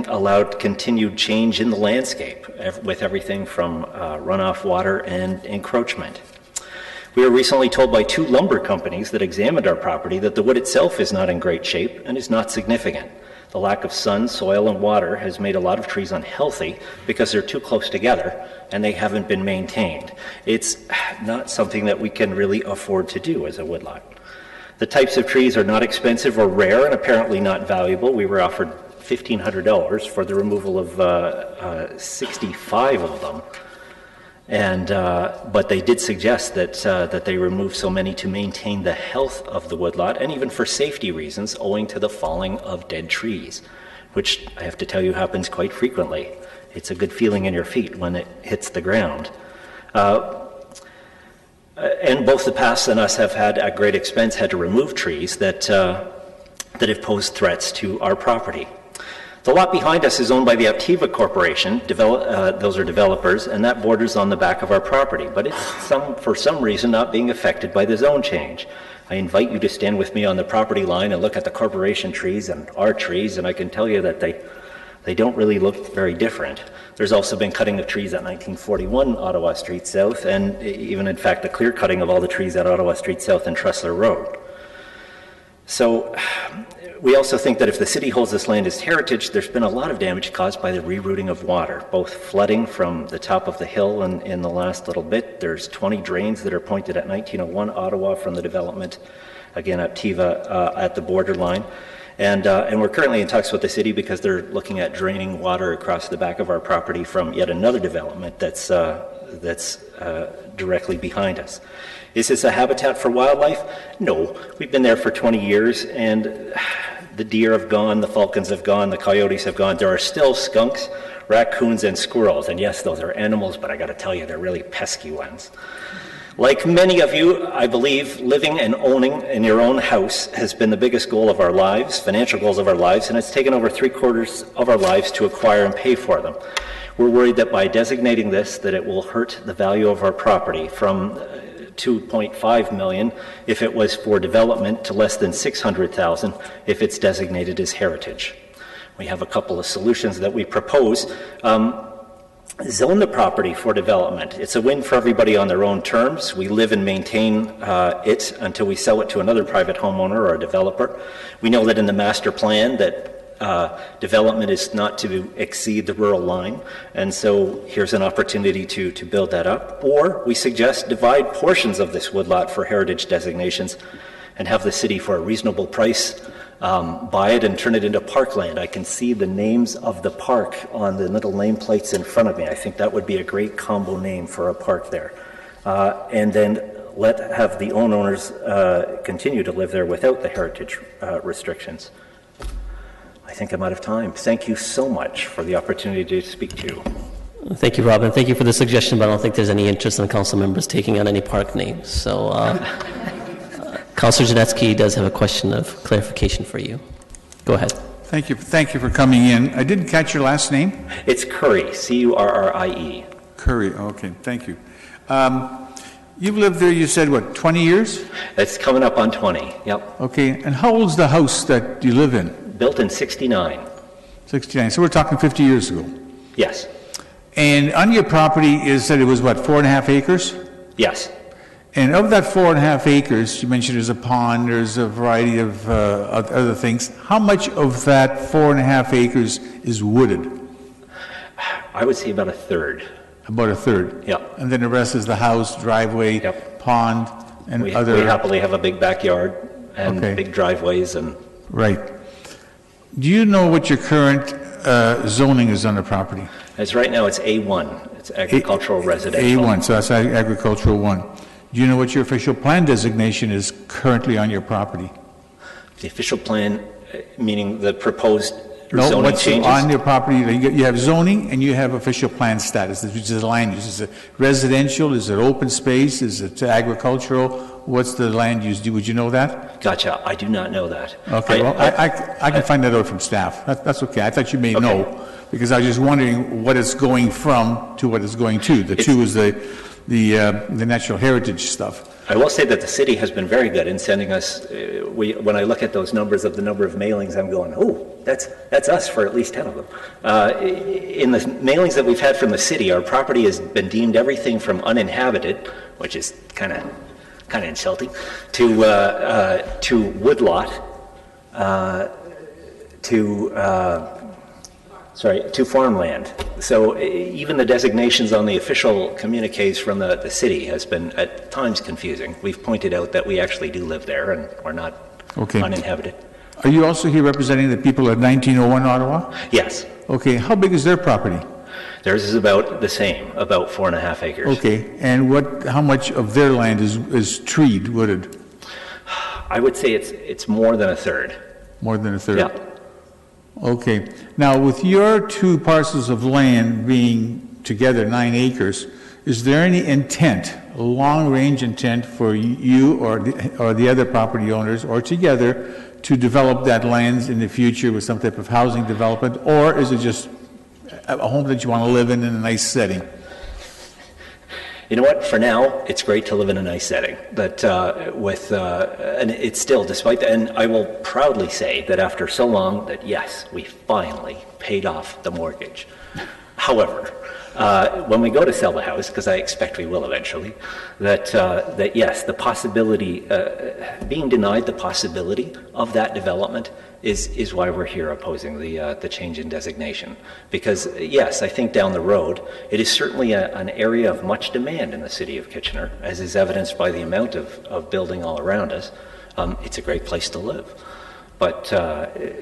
Speaker 6: allowed continued change in the landscape with everything from runoff water and encroachment. We were recently told by 2 lumber companies that examined our property that the wood itself is not in great shape and is not significant. The lack of sun, soil, and water has made a lot of trees unhealthy because they're too close together and they haven't been maintained. It's not something that we can really afford to do as a woodlot. The types of trees are not expensive or rare and apparently not valuable. We were offered $1,500 for the removal of 65 of them. And but they did suggest that they remove so many to maintain the health of the woodlot and even for safety reasons owing to the falling of dead trees, which I have to tell you happens quite frequently. It's a good feeling in your feet when it hits the ground. And both the past and us have had, at great expense, had to remove trees that have posed threats to our property. The lot behind us is owned by the Aptiva Corporation. Those are developers, and that borders on the back of our property. But it's for some reason not being affected by the zone change. I invite you to stand with me on the property line and look at the corporation trees and our trees, and I can tell you that they don't really look very different. There's also been cutting of trees at 1941 Ottawa Street South, and even in fact a clear cutting of all the trees at Ottawa Street South and Tressler Road. So we also think that if the city holds this land as heritage, there's been a lot of damage caused by the rerouting of water, both flooding from the top of the hill and in the last little bit. There's 20 drains that are pointed at 1901 Ottawa from the development, again at Aptiva at the borderline. And we're currently in talks with the city because they're looking at draining water across the back of our property from yet another development that's directly behind us. Is this a habitat for wildlife? No. We've been there for 20 years, and the deer have gone, the falcons have gone, the coyotes have gone. There are still skunks raccoons and squirrels. And yes, those are animals, but I got to tell you, they're really pesky ones. Like many of you, I believe living and owning in your own house has been the biggest goal of our lives, financial goals of our lives, and it's taken over 3/4 of our lives to acquire and pay for them. We're worried that by designating this, that it will hurt the value of our property from $2.5 million if it was for development to less than $600,000 if it's designated as heritage. We have a couple of solutions that we propose. Zone the property for development. It's a win for everybody on their own terms. We live and maintain it until we sell it to another private homeowner or a developer. We know that in the master plan that development is not to exceed the rural line, and so here's an opportunity to build that up. Or we suggest divide portions of this woodlot for heritage designations and have the city, for a reasonable price, buy it and turn it into parkland. I can see the names of the park on the little nameplates in front of me. I think that would be a great combo name for a park there. And then have the owners continue to live there without the heritage restrictions. I think I'm out of time. Thank you so much for the opportunity to speak to you.
Speaker 1: Thank you, Robin. Thank you for the suggestion, but I don't think there's any interest in council members taking on any park names. So, Councillor Janetsky does have a question of clarification for you. Go ahead.
Speaker 4: Thank you. Thank you for coming in. I didn't catch your last name.
Speaker 6: It's Currie, C-U-R-R-I-E.
Speaker 4: Currie. Okay. Thank you. You've lived there, you said, what, 20 years?
Speaker 6: It's coming up on 20, yep.
Speaker 4: Okay. And how old's the house that you live in?
Speaker 6: Built in 69.
Speaker 4: 69. So we're talking 50 years ago.
Speaker 6: Yes.
Speaker 4: And on your property is that it was, what, 4.5 acres?
Speaker 6: Yes.
Speaker 4: And of that 4.5 acres, you mentioned there's a pond, there's a variety of other things. How much of that 4.5 acres is wooded?
Speaker 6: I would say about a third.
Speaker 4: About a third?
Speaker 6: Yep.
Speaker 4: And then the rest is the house, driveway,
Speaker 6: yep.
Speaker 4: Pond, and
Speaker 6: We
Speaker 4: other...
Speaker 6: We happily have a big backyard and
Speaker 4: Okay.
Speaker 6: big driveways and...
Speaker 4: Right. Do you know what your current zoning is on the property?
Speaker 6: As right now, it's A1. It's agricultural residential.
Speaker 4: A1, so that's agricultural 1. Do you know what your official plan designation is currently on your property?
Speaker 6: The official plan, meaning the proposed
Speaker 4: No,
Speaker 6: zoning
Speaker 4: what's
Speaker 6: changes?
Speaker 4: on your property? You have zoning and you have official plan status, which is land use. Is it residential? Is it open space? Is it agricultural? What's the land use? Would you know that?
Speaker 6: Gotcha. I do not know that.
Speaker 4: Okay, well, I can find that out from staff. That's okay. I thought you may know, because I was just wondering what it's going from to what it's going to. The two is the natural heritage stuff.
Speaker 6: I will say that the city has been very good in sending us, when I look at those numbers of the number of mailings, I'm going, oh, that's us for at least 10 of them. In the mailings that we've had from the city, our property has been deemed everything from uninhabited, which is kind of insulting, to woodlot, to farmland. So even the designations on the official communiques from the city has been at times confusing. We've pointed out that we actually do live there and we're not uninhabited.
Speaker 4: Are you also here representing the people at 1901 Ottawa?
Speaker 6: Yes.
Speaker 4: Okay, how big is their property?
Speaker 6: Theirs is about the same, about 4.5 acres.
Speaker 4: Okay, and how much of their land is treed, wooded?
Speaker 6: I would say it's more than a third.
Speaker 4: More than a third?
Speaker 6: Yeah.
Speaker 4: Okay. Now, with your two parcels of land being together 9 acres, is there any intent, a long-range intent for you or the other property owners, or together, to develop that land in the future with some type of housing development, or is it just a home that you want to live in a nice setting?
Speaker 6: You know what? For now, it's great to live in a nice setting. But and it's still, despite that, and I will proudly say that after so long, that yes, we finally paid off the mortgage. However, when we go to sell the house, because I expect we will eventually, that yes, the possibility, being denied the possibility of that development is why we're here opposing the change in designation. Because yes, I think down the road, it is certainly an area of much demand in the city of Kitchener, as is evidenced by the amount of building all around us. It's a great place to live. But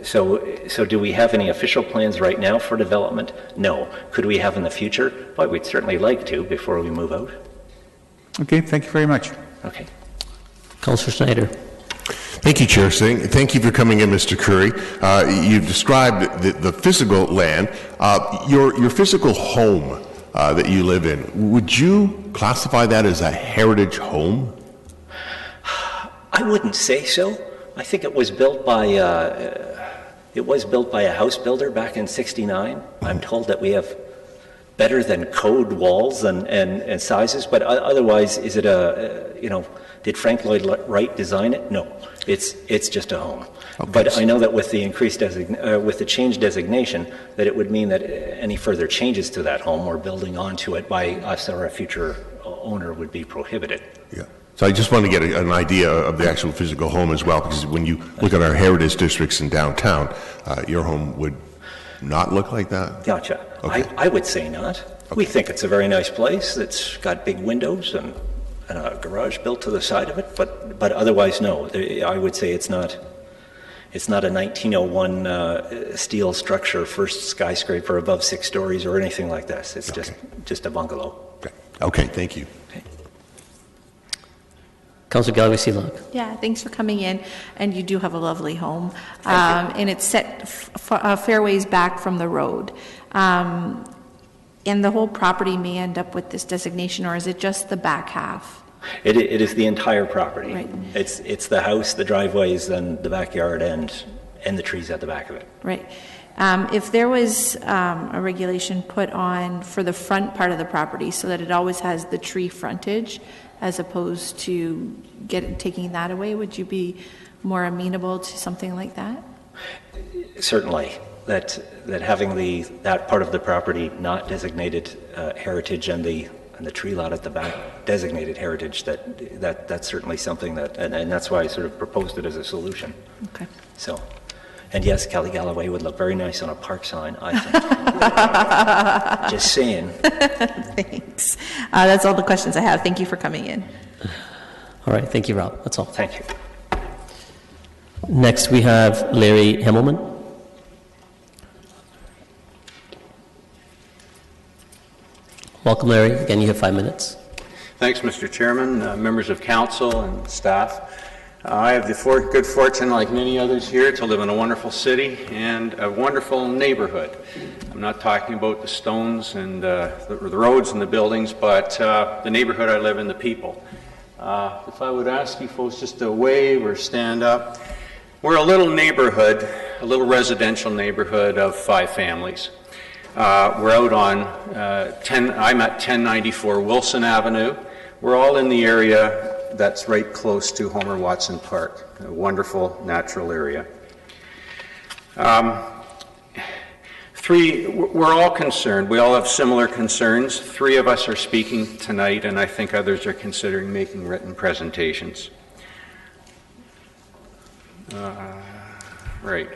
Speaker 6: so do we have any official plans right now for development? No. Could we have in the future? Well, we'd certainly like to before we move out.
Speaker 4: Okay, thank you very much.
Speaker 6: Okay.
Speaker 1: Councillor Schneider.
Speaker 7: Thank you, Chair Singh. Thank you for coming in, Mr. Curry. You've described the physical land. Your physical home that you live in, would you classify that as a heritage home?
Speaker 6: I wouldn't say so. I think it was built by a house builder back in '69. I'm told that we have better than code walls and sizes, but otherwise, is it did Frank Lloyd Wright design it? No, it's just a home. Okay. But I know that with the with the change designation, that it would mean that any further changes to that home or building onto it by us or a future owner would be prohibited.
Speaker 7: Yeah. So I just want to get an idea of the actual physical home as well, because when you look at our heritage districts in downtown, your home would not look like that?
Speaker 6: Gotcha.
Speaker 7: Okay.
Speaker 6: I would say not. Okay. We think it's a very nice place. It's got big windows and a garage built to the side of it, but otherwise, no. I would say it's not a 1901 steel structure, first skyscraper above 6 stories or anything like this. It's just a bungalow.
Speaker 7: Okay, thank you.
Speaker 6: Okay.
Speaker 1: Councillor Galway-Seelock.
Speaker 8: Yeah, thanks for coming in, and you do have a lovely home, and it's set fair ways back from the road. And the whole property may end up with this designation, or is it just the back half?
Speaker 6: It is the entire property.
Speaker 8: Right.
Speaker 6: It's the house, the driveways, and the backyard, and the trees at the back of it.
Speaker 8: Right. If there was a regulation put on for the front part of the property so that it always has the tree frontage, as opposed to taking that away, would you be more amenable to something like that?
Speaker 6: Certainly. That having that part of the property not designated heritage and the tree lot at the back designated heritage, that's certainly something and that's why I sort of proposed it as a solution.
Speaker 8: Okay.
Speaker 6: So, and yes, Kelly Galloway would look very nice on a park sign, I think. Just saying.
Speaker 8: Thanks. That's all the questions I have. Thank you for coming in.
Speaker 1: All right, thank you, Rob. That's all.
Speaker 6: Thank you.
Speaker 1: Next, we have Larry Himmelman. Welcome, Larry. Again, you have 5 minutes.
Speaker 9: Thanks, Mr. Chairman, members of council and staff. I have the good fortune, like many others here, to live in a wonderful city and a wonderful neighborhood. I'm not talking about the stones and the roads and the buildings, but the neighborhood I live in, the people. If I would ask you folks just to wave or stand up. We're a little neighborhood, a little residential neighborhood of 5 families. We're out on I'm at 1094 Wilson Avenue. We're all in the area that's right close to Homer Watson Park, a wonderful natural area. We're all concerned. We all have similar concerns. 3 of us are speaking tonight, and I think others are considering making written presentations. Right.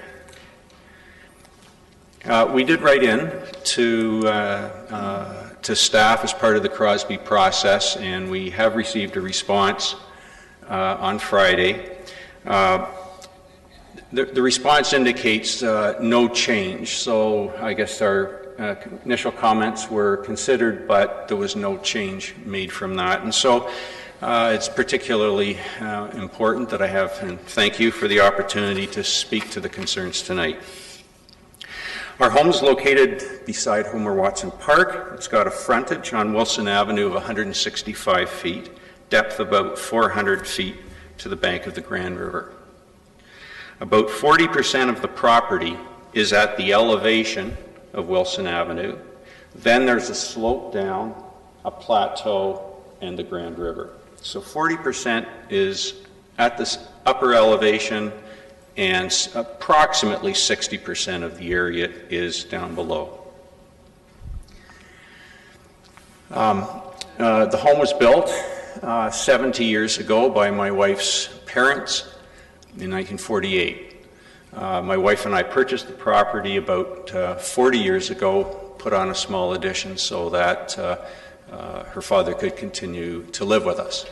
Speaker 9: We did write in to staff as part of the Crosby process, and we have received a response on Friday. The response indicates no change, so I guess our initial comments were considered, but there was no change made from that. And so it's particularly important that I have, and thank you for the opportunity to speak to the concerns tonight. Our home is located beside Homer Watson Park. It's got a frontage on Wilson Avenue of 165 feet, depth about 400 feet to the bank of the Grand River. About 40% of the property is at the elevation of Wilson Avenue. Then there's a slope down, a plateau, and the Grand River. So 40% is at this upper elevation, and approximately 60% of the area is down below. The home was built 70 years ago by my wife's parents in 1948. My wife and I purchased the property about 40 years ago, put on a small addition so that her father could continue to live with us.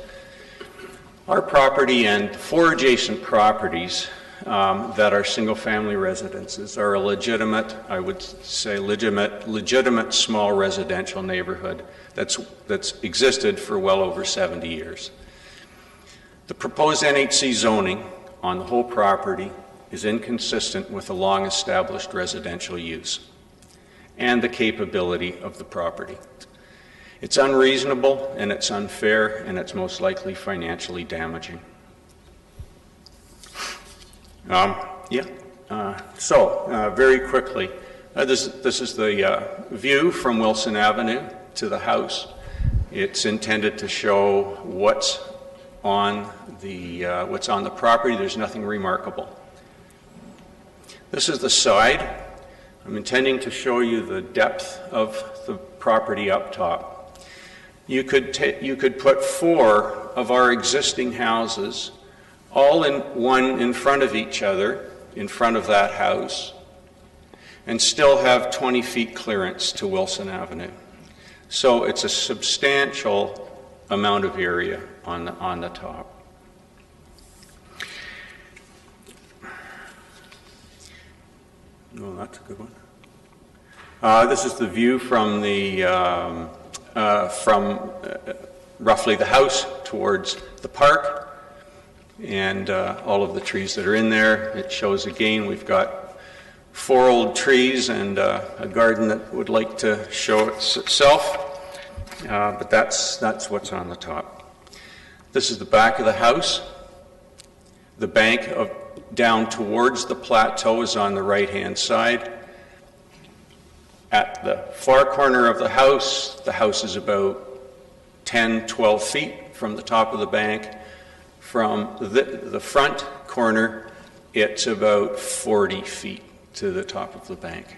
Speaker 9: Our property and 4 adjacent properties that are single-family residences are a legitimate, I would say legitimate small residential neighborhood that's existed for well over 70 years. The proposed NHC zoning on the whole property is inconsistent with the long-established residential use and the capability of the property. It's unreasonable, and it's unfair, and it's most likely financially damaging. Very quickly, this is the view from Wilson Avenue to the house. It's intended to show what's on the property. There's nothing remarkable. This is the side. I'm intending to show you the depth of the property up top. You could put 4 of our existing houses all in front of each other, in front of that house, and still have 20 feet clearance to Wilson Avenue. So it's a substantial amount of area on the top. Oh, that's a good one. This is the view from roughly the house towards the park, and all of the trees that are in there. It shows again we've got 4 old trees and a garden that would like to show itself, but that's what's on the top. This is the back of the house. The bank down towards the plateau is on the right-hand side. At the far corner of the house is about 10, 12 feet from the top of the bank. From the front corner, it's about 40 feet to the top of the bank.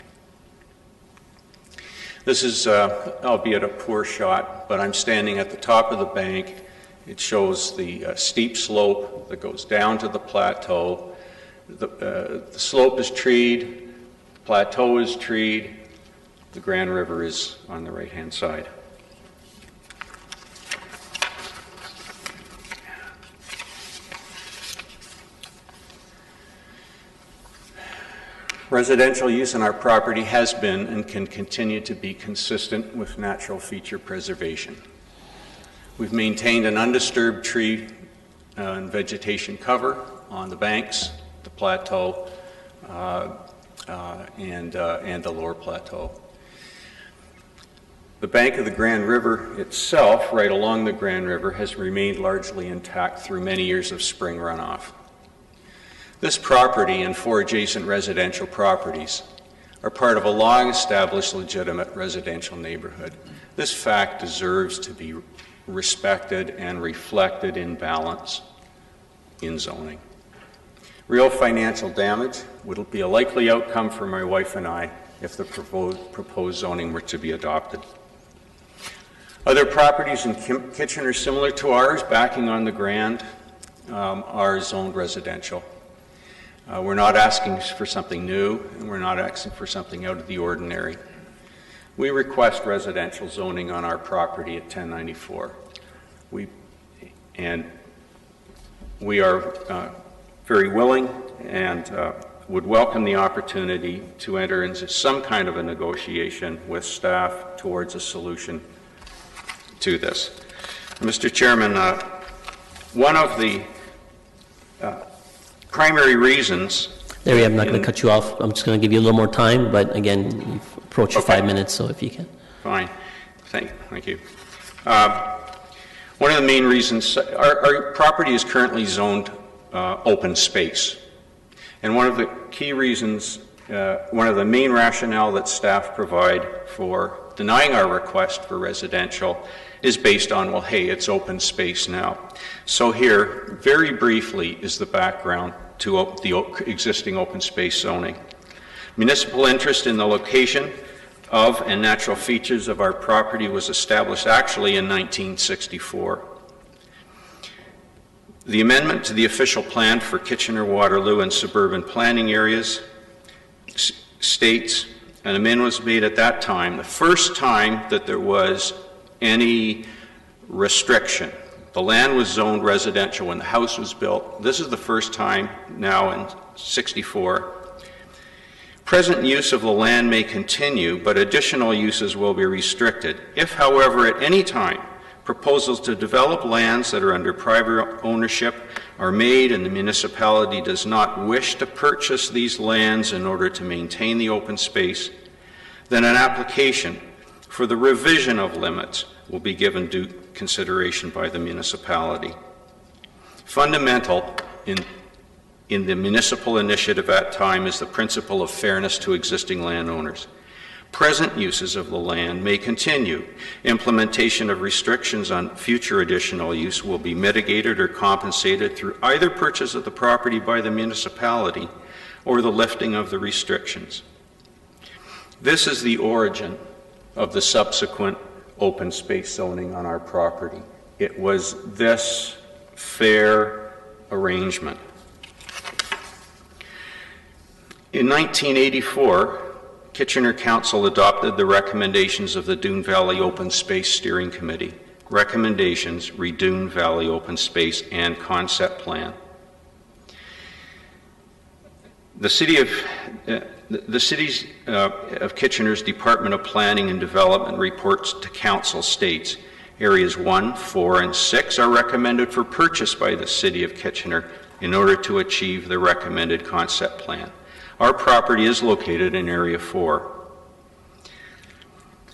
Speaker 9: This is, albeit a poor shot, but I'm standing at the top of the bank. It shows the steep slope that goes down to the plateau. The slope is treed, the plateau is treed, the Grand River is on the right-hand side. Residential use in our property has been and can continue to be consistent with natural feature preservation. We've maintained an undisturbed tree and vegetation cover on the banks, the plateau, and the lower plateau. The bank of the Grand River itself, right along the Grand River, has remained largely intact through many years of spring runoff. This property and 4 adjacent residential properties are part of a long-established legitimate residential neighborhood. This fact deserves to be respected and reflected in balance in zoning. Real financial damage would be a likely outcome for my wife and I if the proposed zoning were to be adopted. Other properties in Kitchener similar to ours, backing on the Grand, are zoned residential. We're not asking for something new, and we're not asking for something out of the ordinary. We request residential zoning on our property at 1094. We are very willing and would welcome the opportunity to enter into some kind of a negotiation with staff towards a solution to this. Mr. Chairman, one of the primary reasons...
Speaker 1: Larry, I'm not going to cut you off. I'm just going to give you a little more time, but again, you've approached your 5 minutes, so if you can.
Speaker 9: Fine. Thank you. One of the main reasons, our property is currently zoned open space. And one of the key reasons, one of the main rationale that staff provide for denying our request for residential is based on, well, hey, it's open space now. So here, very briefly, is the background to the existing open space zoning. Municipal interest in the location of and natural features of our property was established actually in 1964. The amendment to the official plan for Kitchener, Waterloo, and suburban planning areas states, and amendment was made at that time, the first time that there was any restriction. The land was zoned residential when the house was built. This is the first time now in 64. Present use of the land may continue, but additional uses will be restricted. If, however, at any time Proposals to develop lands that are under private ownership are made and the municipality does not wish to purchase these lands in order to maintain the open space, then an application for the revision of limits will be given due consideration by the municipality. Fundamental in the municipal initiative at time is the principle of fairness to existing landowners. Present uses of the land may continue. Implementation of restrictions on future additional use will be mitigated or compensated through either purchase of the property by the municipality or the lifting of the restrictions. This is the origin of the subsequent open space zoning on our property. It was this fair arrangement. In 1984, Kitchener Council adopted the recommendations of the Doon Valley Open Space Steering Committee. Recommendations, Redoon Valley Open Space and Concept Plan. The City of Kitchener's Department of Planning and Development reports to Council states, Areas 1, 4, and 6 are recommended for purchase by the City of Kitchener in order to achieve the recommended concept plan. Our property is located in Area 4.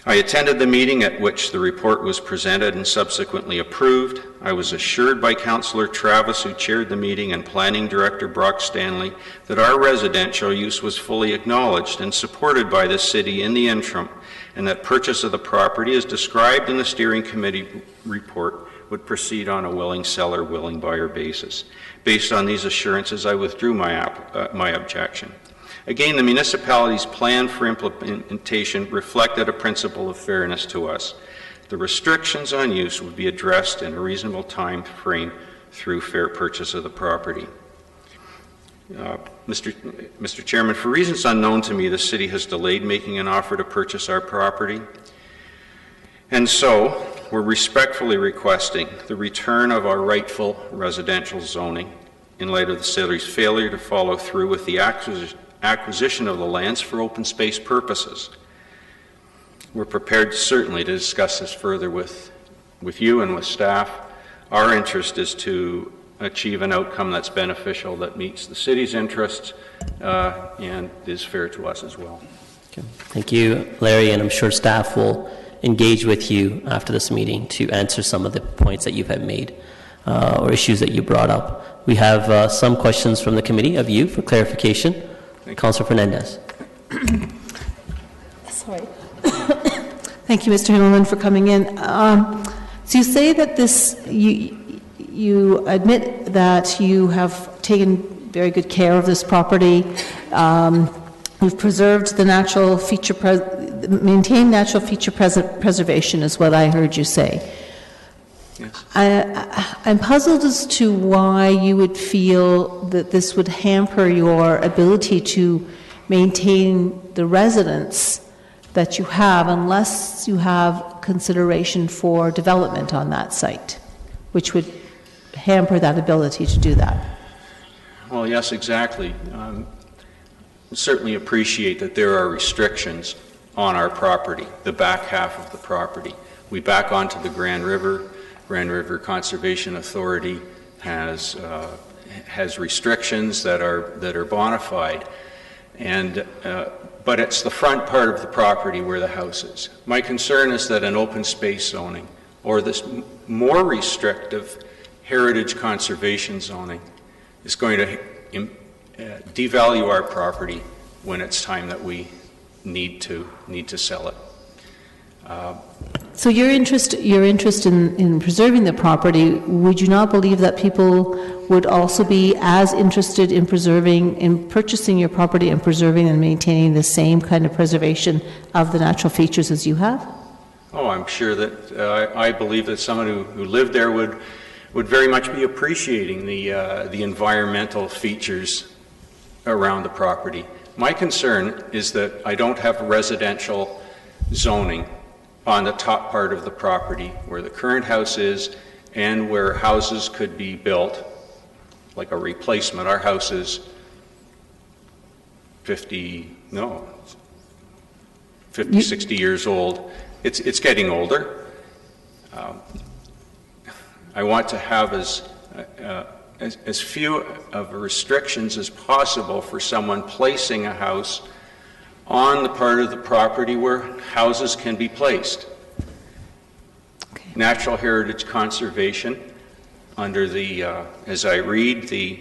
Speaker 9: I attended the meeting at which the report was presented and subsequently approved. I was assured by Councillor Travis, who chaired the meeting, and Planning Director Brock Stanley, that our residential use was fully acknowledged and supported by the City in the interim, and that purchase of the property, as described in the Steering Committee report, would proceed on a willing seller, willing buyer basis. Based on these assurances, I withdrew my objection. Again, the municipality's plan for implementation reflected a principle of fairness to us. The restrictions on use would be addressed in a reasonable time frame through fair purchase of the property. Mr. Chairman, for reasons unknown to me, the City has delayed making an offer to purchase our property. And so, we're respectfully requesting the return of our rightful residential zoning in light of the City's failure to follow through with the acquisition of the lands for open space purposes. We're prepared certainly to discuss this further with you and with staff. Our interest is to achieve an outcome that's beneficial, that meets the City's interests, and is fair to us as well.
Speaker 1: Okay. Thank you, Larry, and I'm sure staff will engage with you after this meeting to answer some of the points that you have made or issues that you brought up. We have some questions from the committee of you for clarification. Councillor Fernandez.
Speaker 10: Sorry. Thank you, Mr. Himmelman, for coming in. So you say that you admit that you have taken very good care of this property. You've preserved the natural feature, maintained natural feature preservation, is what I heard you say. Yes. I'm puzzled as to why you would feel that this would hamper your ability to maintain the residence that you have unless you have consideration for development on that site, which would hamper that ability to do that.
Speaker 9: Well, yes, exactly. Certainly appreciate that there are restrictions on our property, the back half of the property. We back onto the Grand River. Grand River Conservation Authority has restrictions that are bona fide, and but it's the front part of the property where the house is. My concern is that an open space zoning or this more restrictive heritage conservation zoning is going to devalue our property when it's time that we need to sell it.
Speaker 10: So your interest in preserving the property, would you not believe that people would also be as interested in purchasing your property and preserving and maintaining the same kind of preservation of the natural features as you have?
Speaker 9: Oh, I'm sure that I believe that someone who lived there would very much be appreciating the environmental features around the property. My concern is that I don't have residential zoning on the top part of the property where the current house is and where houses could be built, like a replacement. Our house is 50, 60 years old. It's getting older. I want to have as few of restrictions as possible for someone placing a house on the part of the property where houses can be placed.
Speaker 10: Okay.
Speaker 9: Natural heritage conservation, under the, as I read the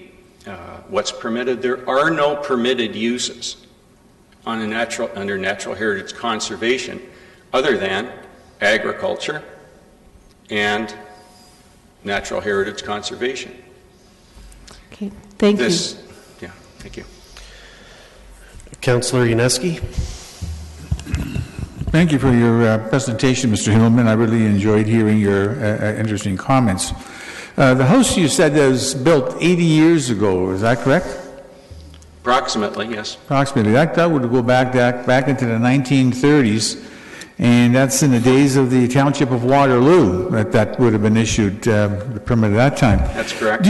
Speaker 9: what's permitted, there are no permitted uses on under natural heritage conservation other than agriculture and natural heritage conservation.
Speaker 10: Okay, thank you.
Speaker 9: Yeah, thank you.
Speaker 11: Councillor Yaneski.
Speaker 4: Thank you for your presentation, Mr. Hillman. I really enjoyed hearing your interesting comments. The house you said was built 80 years ago, is that correct?
Speaker 9: Approximately, yes.
Speaker 4: Approximately. That would go back into the 1930s, and that's in the days of the Township of Waterloo that would have been issued the permit at that time.
Speaker 9: That's correct.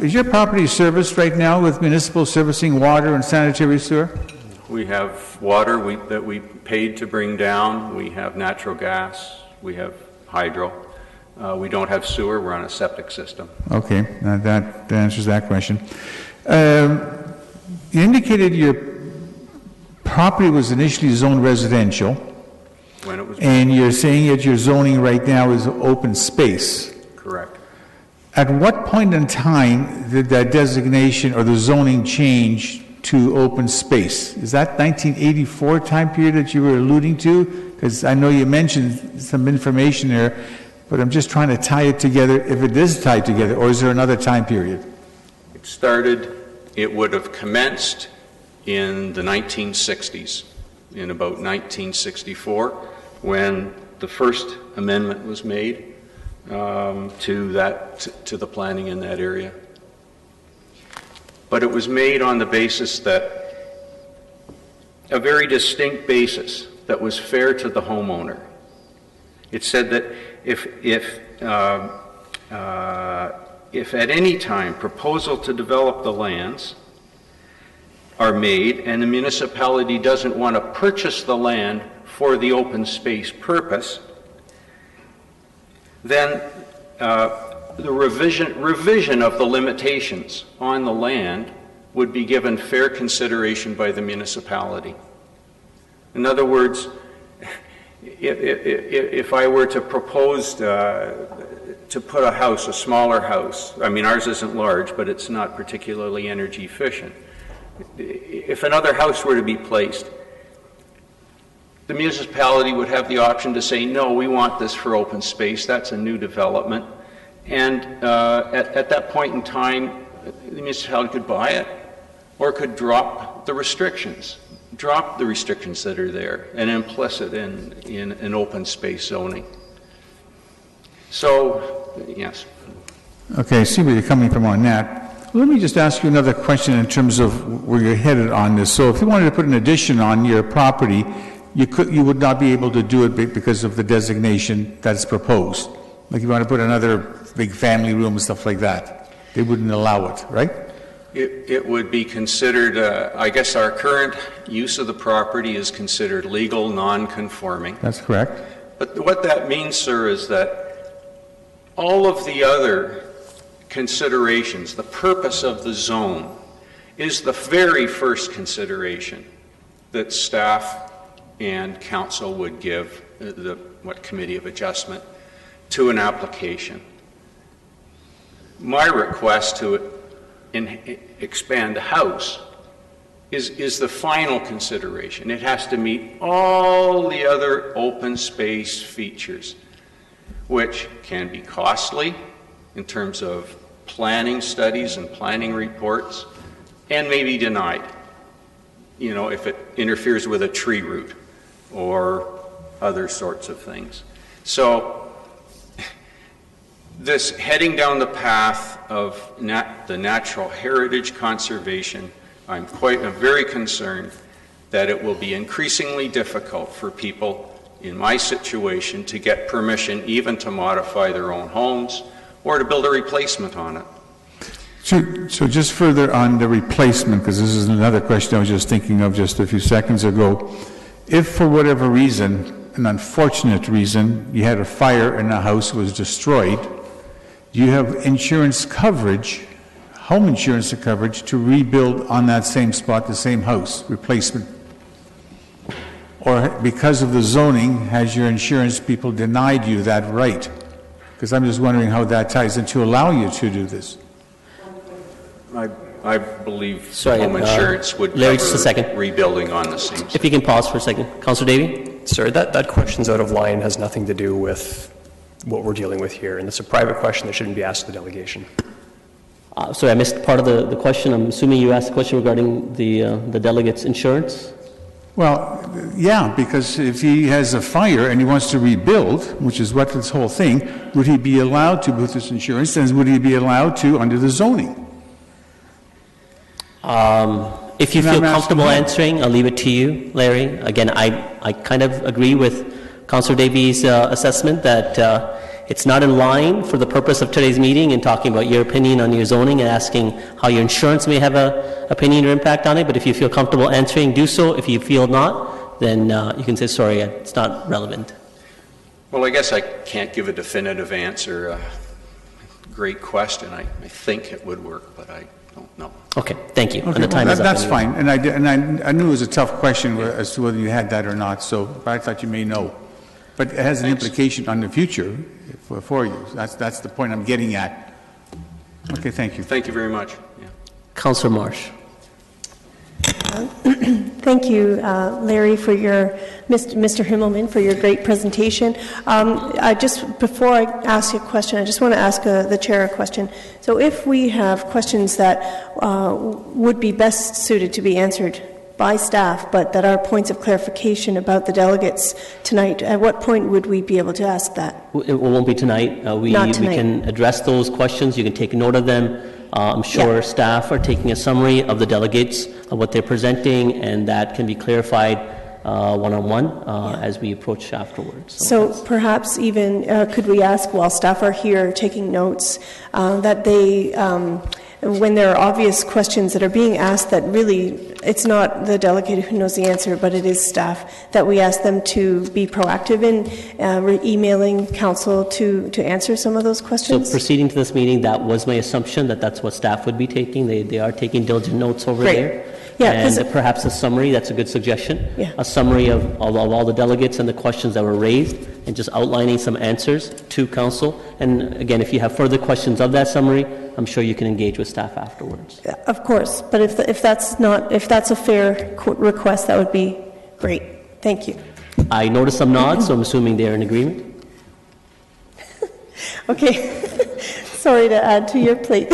Speaker 4: Is your property serviced right now with municipal servicing water and sanitary sewer?
Speaker 9: We have water that we paid to bring down. We have natural gas. We have hydro. We don't have sewer. We're on a septic system.
Speaker 4: Okay, that answers that question. You indicated your property was initially zoned residential,
Speaker 9: When it was
Speaker 4: and you're saying that your zoning right now is open space.
Speaker 9: correct.
Speaker 4: At what point in time did that designation or the zoning change to open space? Is that 1984 time period that you were alluding to? Because I know you mentioned some information there, but I'm just trying to tie it together, if it is tied together, or is there another time period?
Speaker 9: It would have commenced in the 1960s, in about 1964, when the first amendment was made to the planning in that area. But it was made on the basis that a very distinct basis that was fair to the homeowner. It said that if at any time proposal to develop the lands are made and the municipality doesn't want to purchase the land for the open space purpose, then the revision of the limitations on the land would be given fair consideration by the municipality. In other words, if I were to propose to put a house, a smaller house, I mean ours isn't large, but it's not particularly energy efficient. If another house were to be placed, the municipality would have the option to say, no, we want this for open space, that's a new development. And at that point in time, the municipality could buy it or could drop the restrictions that are there and implicit in an open space zoning. So, yes.
Speaker 4: Okay, I see where you're coming from on that. Let me just ask you another question in terms of where you're headed on this. So if you wanted to put an addition on your property, you would not be able to do it because of the designation that's proposed. Like you want to put another big family room and stuff like that. They wouldn't allow it, right?
Speaker 9: It would be considered, I guess our current use of the property is considered legal non-conforming.
Speaker 4: That's correct.
Speaker 9: But what that means, sir, is that all of the other considerations, the purpose of the zone, is the very first consideration that staff and council would give the committee of adjustment to an application. My request to expand the house is the final consideration. It has to meet all the other open space features, which can be costly in terms of planning studies and planning reports, and may be denied, you know, if it interferes with a tree root or other sorts of things. So this heading down the path of the natural heritage conservation, I'm very concerned that it will be increasingly difficult for people in my situation to get permission even to modify their own homes or to build a replacement on it.
Speaker 4: So just further on the replacement, because this is another question I was just thinking of just a few seconds ago. If for whatever reason, an unfortunate reason, you had a fire and the house was destroyed, do you have insurance coverage, home insurance coverage, to rebuild on that same spot, the same house, replacement? Or because of the zoning, has your insurance people denied you that right? Because I'm just wondering how that ties in to allow you to do this.
Speaker 9: I believe
Speaker 1: Sorry,
Speaker 9: home insurance would
Speaker 1: Larry, just a
Speaker 9: cover
Speaker 1: second.
Speaker 9: rebuilding on the same
Speaker 1: If you can pause for a second. Councillor Davey?
Speaker 5: Sir, that question's out of line, has nothing to do with what we're dealing with here, and it's a private question that shouldn't be asked to the delegation.
Speaker 1: Sorry, I missed part of the question. I'm assuming you asked a question regarding the delegate's insurance?
Speaker 4: Well, yeah, because if he has a fire and he wants to rebuild, which is what this whole thing, would he be allowed to with this insurance, and would he be allowed to under the zoning?
Speaker 1: If you
Speaker 4: And I'm
Speaker 1: feel
Speaker 4: asking
Speaker 1: comfortable
Speaker 4: you.
Speaker 1: answering, I'll leave it to you, Larry. Again, I kind of agree with Councillor Davies' assessment that it's not in line for the purpose of today's meeting and talking about your opinion on your zoning and asking how your insurance may have a opinion or impact on it. But if you feel comfortable answering, do so. If you feel not, then you can say, sorry, it's not relevant.
Speaker 9: Well, I guess I can't give a definitive answer. Great question. I think it would work, but I don't know.
Speaker 1: Okay, thank you.
Speaker 4: Okay,
Speaker 1: And the time
Speaker 4: well,
Speaker 1: is up
Speaker 4: that's
Speaker 1: anyway.
Speaker 4: fine, and I knew it was a tough question as to whether you had that or not, so but I thought you may know. But it has an
Speaker 9: Thanks.
Speaker 4: implication on the future for you. That's the point I'm getting at. Okay, thank you.
Speaker 9: Thank you very much. Yeah.
Speaker 1: Councillor Marsh.
Speaker 11: Thank you, Larry, for your, Mr. Himmelman, for your great presentation. Before I ask you a question, I just want to ask the chair a question. So if we have questions that would be best suited to be answered by staff, but that are points of clarification about the delegates tonight, at what point would we be able to ask that?
Speaker 1: It won't be tonight.
Speaker 11: Not
Speaker 1: We
Speaker 11: tonight.
Speaker 1: can address those questions. You can take note of them. I'm sure
Speaker 11: Yeah.
Speaker 1: staff are taking a summary of the delegates, of what they're presenting, and that can be clarified one-on-one as we approach afterwards.
Speaker 11: So perhaps even, could we ask, while staff are here taking notes, that they, when there are obvious questions that are being asked that really, it's not the delegate who knows the answer, but it is staff, that we ask them to be proactive in emailing council to answer some of those
Speaker 1: So
Speaker 11: questions?
Speaker 1: proceeding to this meeting, that was my assumption, that that's what staff would be taking. They are taking diligent notes over
Speaker 11: Great.
Speaker 1: there.
Speaker 11: Yeah, 'cause-
Speaker 1: And perhaps a summary, that's a good suggestion.
Speaker 11: Yeah.
Speaker 1: A summary of all the delegates and the questions that were raised, and just outlining some answers to council. And again, if you have further questions of that summary, I'm sure you can engage with staff afterwards.
Speaker 11: Of course, but if that's a fair request, that would be great. Thank you.
Speaker 1: I noticed some nods, so I'm assuming they're in agreement.
Speaker 11: Okay, sorry to add to your plate,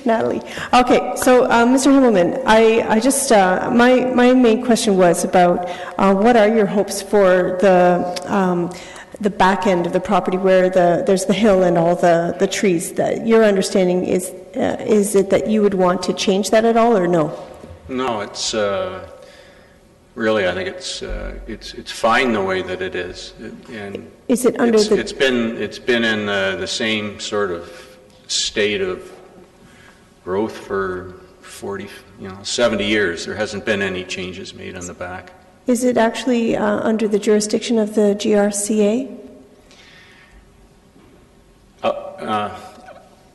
Speaker 11: Natalie. Okay, so Mr. Himmelman, I just my main question was about what are your hopes for the back end of the property where there's the hill and all the trees. That your understanding is it that you would want to change that at all, or no?
Speaker 9: No, it's really, I think it's fine the way that it is. And
Speaker 11: Is it under the?
Speaker 9: it's been in the same sort of state of growth for 70 years. There hasn't been any changes made on the back.
Speaker 11: Is it actually under the jurisdiction of the GRCA?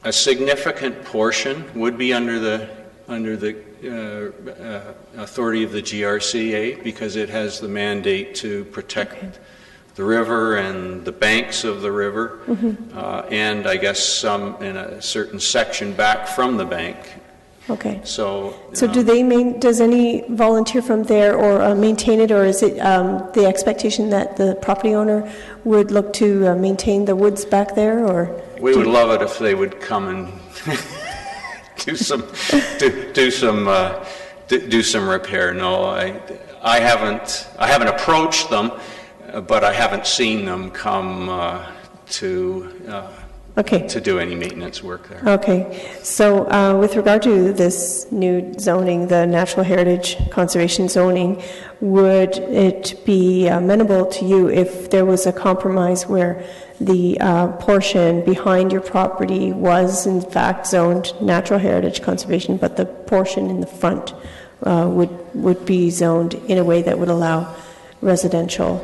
Speaker 9: A significant portion would be under the authority of the GRCA because it has the mandate to protect the river and the banks of the river, and I guess some in a certain section back from the bank.
Speaker 11: Okay.
Speaker 9: So
Speaker 11: Does any volunteer from there or maintain it, or is it the expectation that the property owner would look to maintain the woods back there, or?
Speaker 9: we would love it if they would come and do some repair. No, I haven't approached them, but I haven't seen them come to do any maintenance work there.
Speaker 11: Okay, so with regard to this new zoning, the natural heritage conservation zoning, would it be amenable to you if there was a compromise where the portion behind your property was in fact zoned natural heritage conservation, but the portion in the front would be zoned in a way that would allow residential?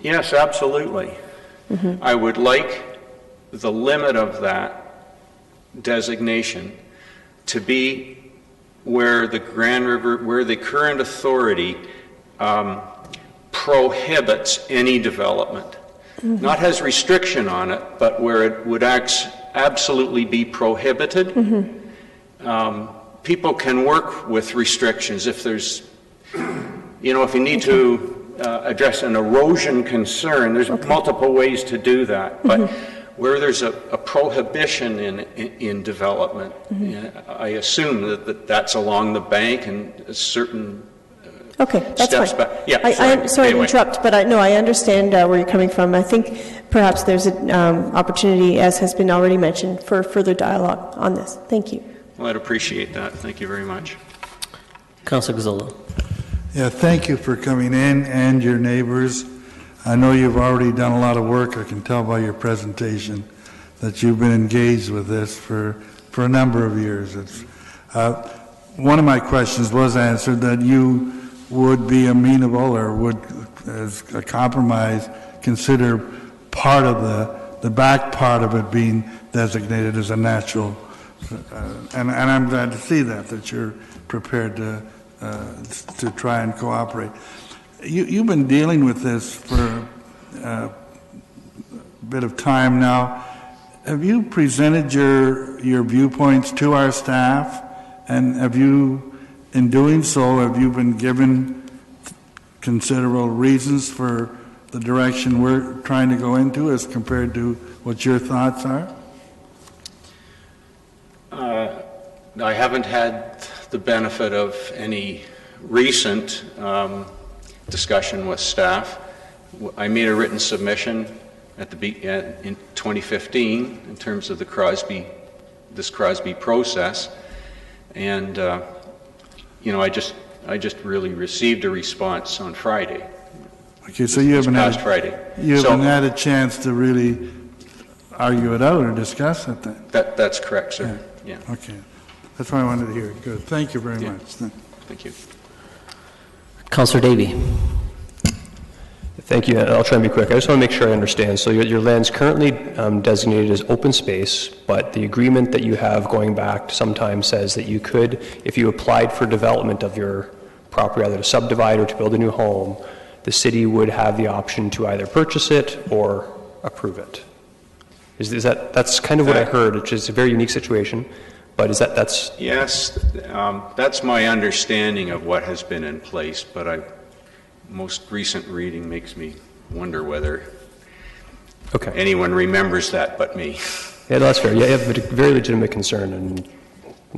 Speaker 9: Yes, absolutely. I would like the limit of that designation to be where the Grand River, where the current authority prohibits any development. Not has restriction on it, but where it would absolutely be prohibited. People can work with restrictions if there's, if you need to address an erosion concern, there's multiple ways to do that. But where there's a prohibition in development, I assume that's along the bank and a certain
Speaker 11: Okay, that's
Speaker 9: steps
Speaker 11: fine.
Speaker 9: back. Yeah,
Speaker 11: I'm sorry
Speaker 9: anyway.
Speaker 11: to interrupt, but I understand where you're coming from. I think perhaps there's an opportunity, as has been already mentioned, for further dialogue on this. Thank you.
Speaker 9: Well, I'd appreciate that. Thank you very much.
Speaker 1: Councilor Gazzola.
Speaker 12: Yeah, thank you for coming in, and your neighbors. I know you've already done a lot of work. I can tell by your presentation that you've been engaged with this for a number of years. One of my questions was answered that you would be amenable or would, as a compromise, consider part of the back part of it being designated as a natural, and I'm glad to see that you're prepared to try and cooperate. You've been dealing with this for a bit of time now. Have you presented your viewpoints to our staff, and have you, in doing so, have you been given considerable reasons for the direction we're trying to go into as compared to what your thoughts are?
Speaker 9: I haven't had the benefit of any recent discussion with staff. I made a written submission in 2015 in terms of this Crosby process, and I just really received a response on Friday.
Speaker 12: Okay, so you haven't had a chance to really argue it out or discuss it then?
Speaker 9: That's correct, sir. Yeah.
Speaker 12: Okay, that's why I wanted to hear it. Good. Thank you very much.
Speaker 9: Thank you.
Speaker 1: Councilor Davey.
Speaker 5: Thank you. I'll try and be quick. I just want to make sure I understand. So your land's currently designated as open space, but the agreement that you have going back sometime says that you could, if you applied for development of your property, either to subdivide or to build a new home, the city would have the option to either purchase it or approve it. Is that's kind of what I heard, which is a very unique situation, but that's...
Speaker 9: Yes, that's my understanding of what has been in place, but most recent reading makes me wonder whether anyone remembers that but me.
Speaker 5: Yeah, no, that's fair. Yeah, you have a very legitimate concern, and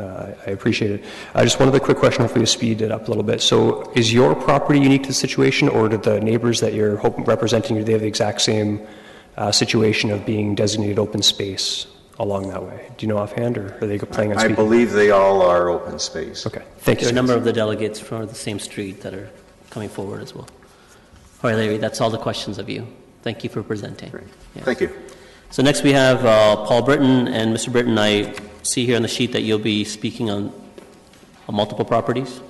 Speaker 5: I appreciate it. Just one other quick question, hopefully to speed it up a little bit. So is your property unique to the situation, or do the neighbors that you're representing, do they have the exact same situation of being designated open space along that way? Do you know offhand, or are they planning on speaking?
Speaker 9: I believe they all are open space.
Speaker 5: Okay, thank you.
Speaker 1: There are a number of the delegates from the same street that are coming forward as well. All right, Larry, that's all the questions of you. Thank you for presenting.
Speaker 9: Yeah. Thank you.
Speaker 1: So next we have Paul Britton, and Mr. Britton, I see here on the sheet that you'll be speaking on multiple properties.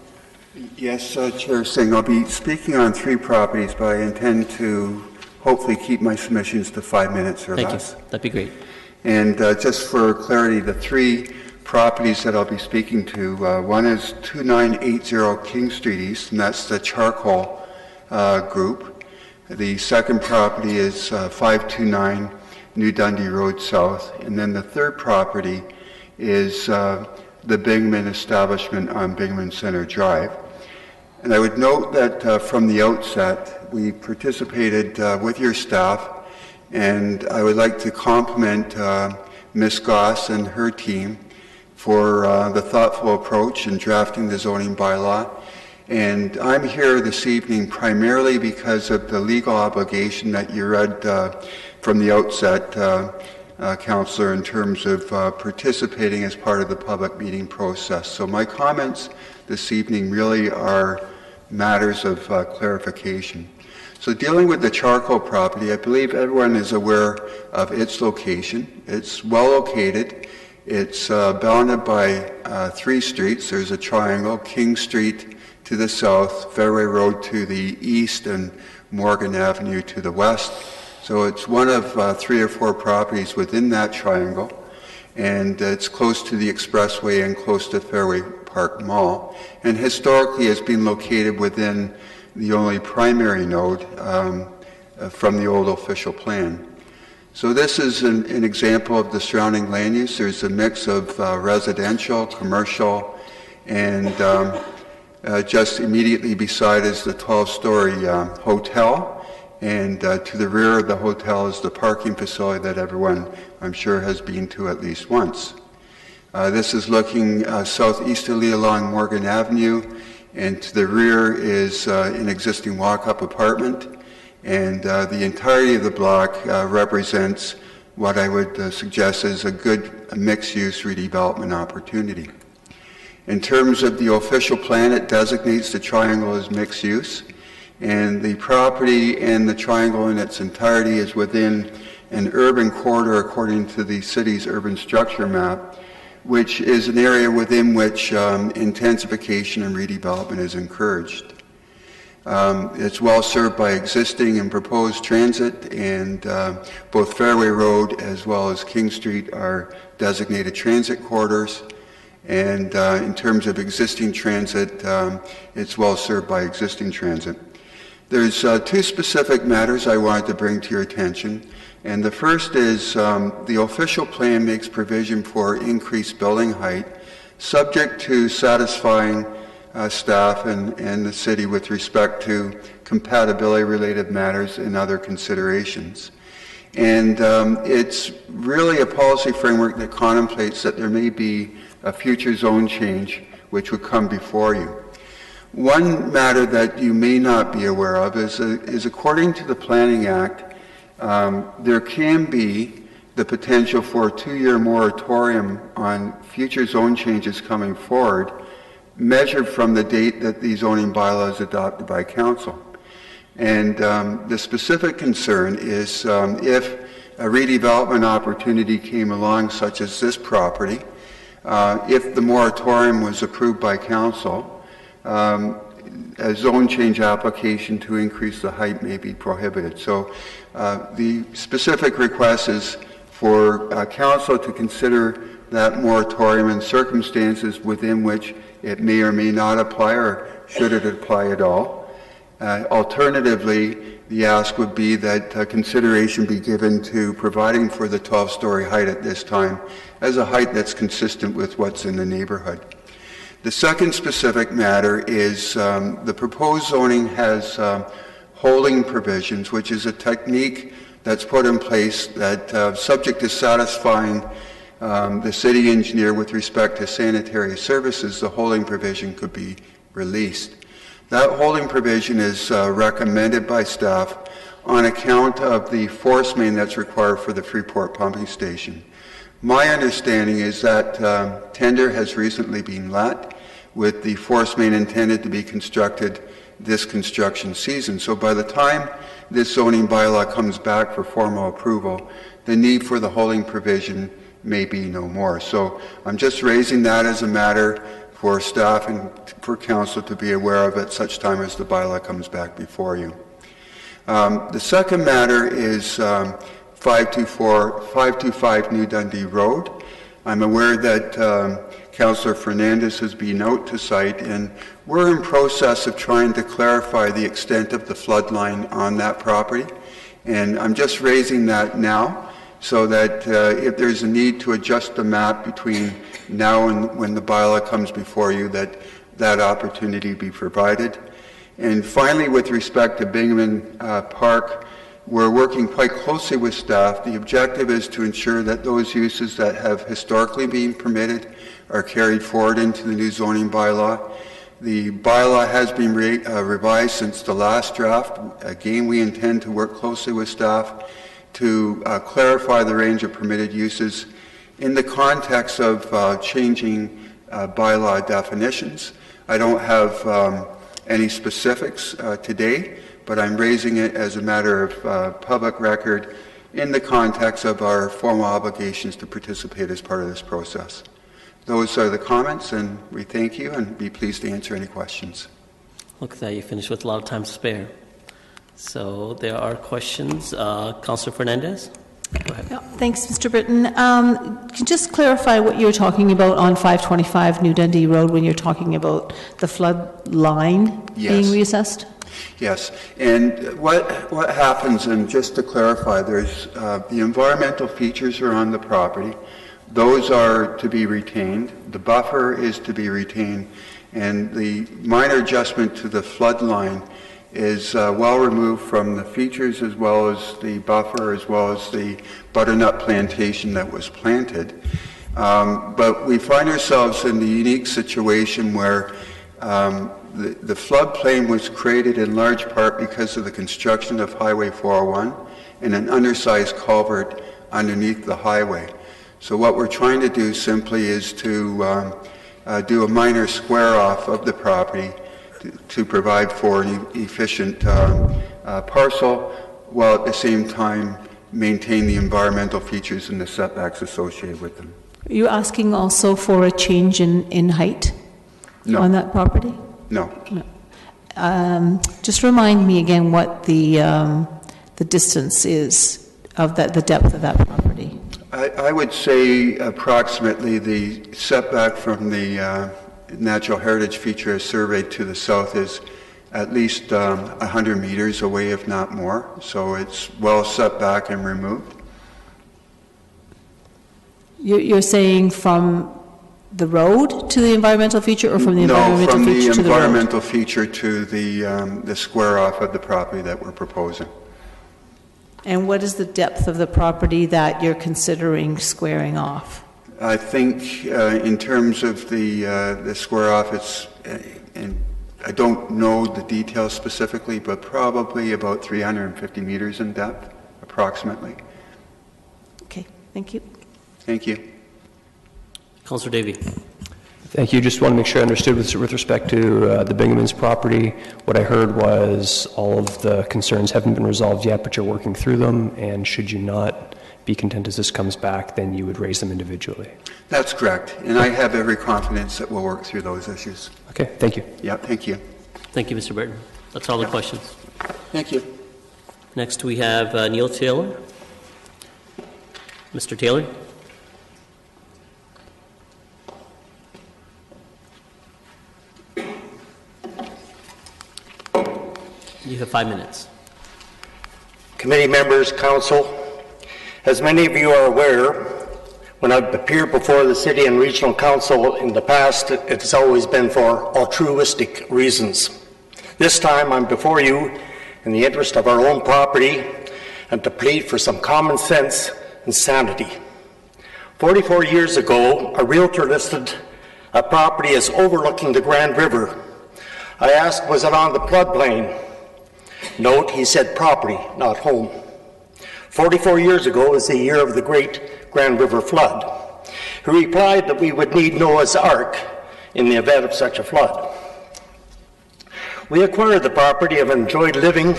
Speaker 13: Yes, Chair Singh, I'll be speaking on 3 properties, but I intend to hopefully keep my submissions to 5 minutes or less.
Speaker 1: Thank you. That'd be great.
Speaker 13: And just for clarity, the 3 properties that I'll be speaking to, one is 2980 King Street East, and that's the charcoal group. The second property is 529 New Dundee Road South, and then the third property is the Bingman establishment on Bingman Center Drive. And I would note that from the outset, we participated with your staff, and I would like to compliment Ms. Goss and her team for the thoughtful approach in drafting the zoning bylaw. And I'm here this evening primarily because of the legal obligation that you read from the outset, Councillor, in terms of participating as part of the public meeting process. So my comments this evening really are matters of clarification. So dealing with the charcoal property, I believe everyone is aware of its location. It's well located. It's bounded by 3 streets. There's a triangle, King Street to the south, Fairway Road to the east, and Morgan Avenue to the west. So it's one of 3 or 4 properties within that triangle, and it's close to the expressway and close to Fairway Park Mall, and historically has been located within the only primary node from the old official plan. So this is an example of the surrounding land use. There's a mix of residential, commercial, and just immediately beside is the 12-story hotel, and to the rear of the hotel is the parking facility that everyone, I'm sure, has been to at least once. This is looking southeasterly along Morgan Avenue, and to the rear is an existing walk-up apartment, and the entirety of the block represents what I would suggest is a good mixed-use redevelopment opportunity. In terms of the official plan, it designates the triangle as mixed use, and the property and the triangle in its entirety is within an urban corridor according to the city's urban structure map, which is an area within which intensification and redevelopment is encouraged. It's well served by existing and proposed transit, and both Fairway Road as well as King Street are designated transit corridors. And in terms of existing transit, it's well served by existing transit. There's 2 specific matters I wanted to bring to your attention. And the first is the official plan makes provision for increased building height, subject to satisfying staff and the city with respect to compatibility-related matters and other considerations. And it's really a policy framework that contemplates that there may be a future zone change which would come before you. One matter that you may not be aware of is according to the Planning Act, there can be the potential for a 2-year moratorium on future zone changes coming forward, measured from the date that the zoning bylaw is adopted by council. And the specific concern is if a redevelopment opportunity came along, such as this property, if the moratorium was approved by council, a zone change application to increase the height may be prohibited. So the specific request is for council to consider that moratorium in circumstances within which it may or may not apply, or should it apply at all. Alternatively, the ask would be that consideration be given to providing for the 12-story height at this time as a height that's consistent with what's in the neighborhood. The second specific matter is the proposed zoning has holding provisions, which is a technique that's put in place that, subject to satisfying the city engineer with respect to sanitary services, the holding provision could be released. That holding provision is recommended by staff on account of the force main that's required for the Freeport pumping station. My understanding is that tender has recently been let, with the force main intended to be constructed this construction season. So by the time this zoning bylaw comes back for formal approval, the need for the holding provision may be no more. So I'm just raising that as a matter for staff and for council to be aware of at such time as the bylaw comes back before you. The second matter is 525 New Dundee Road. I'm aware that Councillor Fernandez has been out to site, and we're in process of trying to clarify the extent of the flood line on that property. And I'm just raising that now so that if there's a need to adjust the map between now and when the bylaw comes before you, that opportunity be provided. And finally, with respect to Bingaman Park, we're working quite closely with staff. The objective is to ensure that those uses that have historically been permitted are carried forward into the new zoning bylaw. The bylaw has been revised since the last draft. Again, we intend to work closely with staff to clarify the range of permitted uses in the context of changing bylaw definitions. I don't have any specifics today, but I'm raising it as a matter of public record in the context of our formal obligations to participate as part of this process. Those are the comments, and we thank you and be pleased to answer any questions.
Speaker 1: Look at that, you finished with a lot of time to spare. So there are questions. Councillor Fernandez? Go ahead.
Speaker 10: Yeah, thanks, Mr. Britton. Can you just clarify what you're talking about on 525 New Dundee Road when you're talking about the flood line being reassessed?
Speaker 13: Yes, and what happens, and just to clarify, there's the environmental features are on the property. Those are to be retained. The buffer is to be retained, and the minor adjustment to the flood line is well removed from the features as well as the buffer as well as the butternut plantation that was planted. But we find ourselves in the unique situation where the floodplain was created in large part because of the construction of Highway 401 and an undersized culvert underneath the highway. So what we're trying to do simply is to do a minor square off of the property to provide for an efficient parcel, while at the same time maintain the environmental features and the setbacks associated with them.
Speaker 10: Are you asking also for a change in height on that property?
Speaker 13: No.
Speaker 10: Just remind me again what the distance is of the depth of that property.
Speaker 13: I would say approximately the setback from the natural heritage feature surveyed to the south is at least 100 meters away, if not more. So it's well set back and removed.
Speaker 10: You're saying from the road to the environmental feature, or from the environmental feature to the road?
Speaker 13: No, from the environmental feature to the square off of the property that we're proposing.
Speaker 10: And what is the depth of the property that you're considering squaring off?
Speaker 13: I think in terms of the square off, it's, and I don't know the details specifically, but probably about 350 meters in depth, approximately.
Speaker 10: Okay, thank you.
Speaker 13: Thank you.
Speaker 1: Councillor Davey.
Speaker 5: Thank you. Just want to make sure I understood with respect to the Bingamans property. What I heard was all of the concerns haven't been resolved yet, but you're working through them, and should you not be content as this comes back, then you would raise them individually.
Speaker 13: That's correct, and I have every confidence that we'll work through those issues.
Speaker 5: Okay, thank you.
Speaker 13: Yeah, thank you.
Speaker 1: Thank you, Mr. Burton. That's all the questions.
Speaker 13: Thank you.
Speaker 1: Next, we have Neil Taylor. Mr. Taylor. You have 5 minutes.
Speaker 14: Committee members, council, as many of you are aware, when I've appeared before the City and Regional Council in the past, it has always been for altruistic reasons. This time I'm before you in the interest of our own property and to plead for some common sense and sanity. 44 years ago, a realtor listed a property as overlooking the Grand River. I asked, was it on the floodplain? Note, he said property, not home. 44 years ago was the year of the great Grand River flood. He replied that we would need Noah's Ark in the event of such a flood. We acquired the property and enjoyed living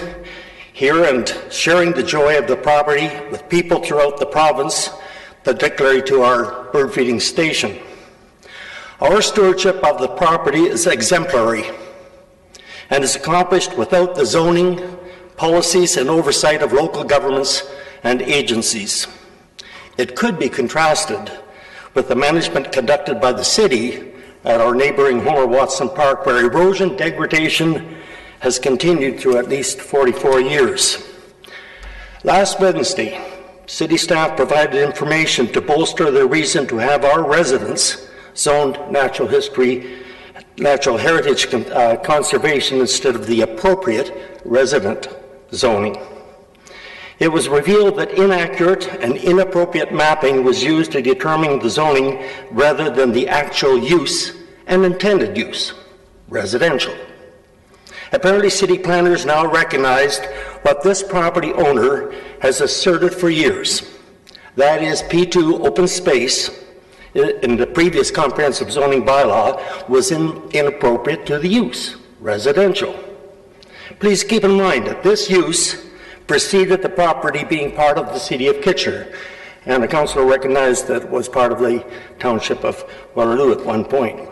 Speaker 14: here and sharing the joy of the property with people throughout the province, particularly to our bird feeding station. Our stewardship of the property is exemplary and is accomplished without the zoning, policies, and oversight of local governments and agencies. It could be contrasted with the management conducted by the city at our neighboring Homer Watson Park, where erosion degradation has continued through at least 44 years. Last Wednesday, city staff provided information to bolster their reason to have our residents zoned natural heritage conservation instead of the appropriate resident zoning. It was revealed that inaccurate and inappropriate mapping was used to determine the zoning rather than the actual use and intended use, residential. Apparently, city planners now recognized what this property owner has asserted for years. That is, P2 open space in the previous comprehensive zoning bylaw was inappropriate to the use, residential. Please keep in mind that this use preceded the property being part of the City of Kitchener, and the council recognized that it was part of the township of Waterloo at one point.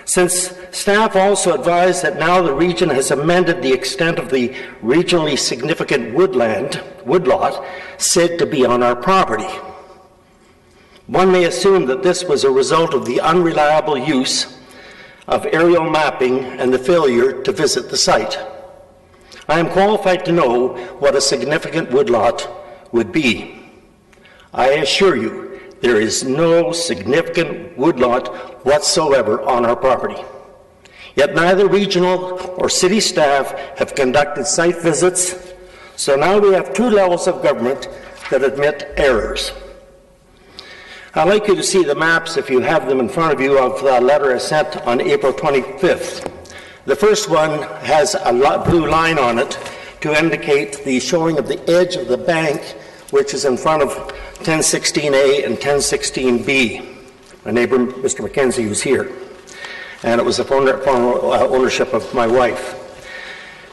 Speaker 14: Since staff also advised that now the region has amended the extent of the regionally significant woodlot said to be on our property. One may assume that this was a result of the unreliable use of aerial mapping and the failure to visit the site. I am qualified to know what a significant woodlot would be. I assure you, there is no significant woodlot whatsoever on our property. Yet neither regional or city staff have conducted site visits, so now we have two levels of government that admit errors. I'd like you to see the maps, if you have them in front of you, of the letter I sent on April 25th. The first one has a blue line on it to indicate the showing of the edge of the bank, which is in front of 1016A and 1016B. My neighbor, Mr. McKenzie, was here, and it was the former ownership of my wife.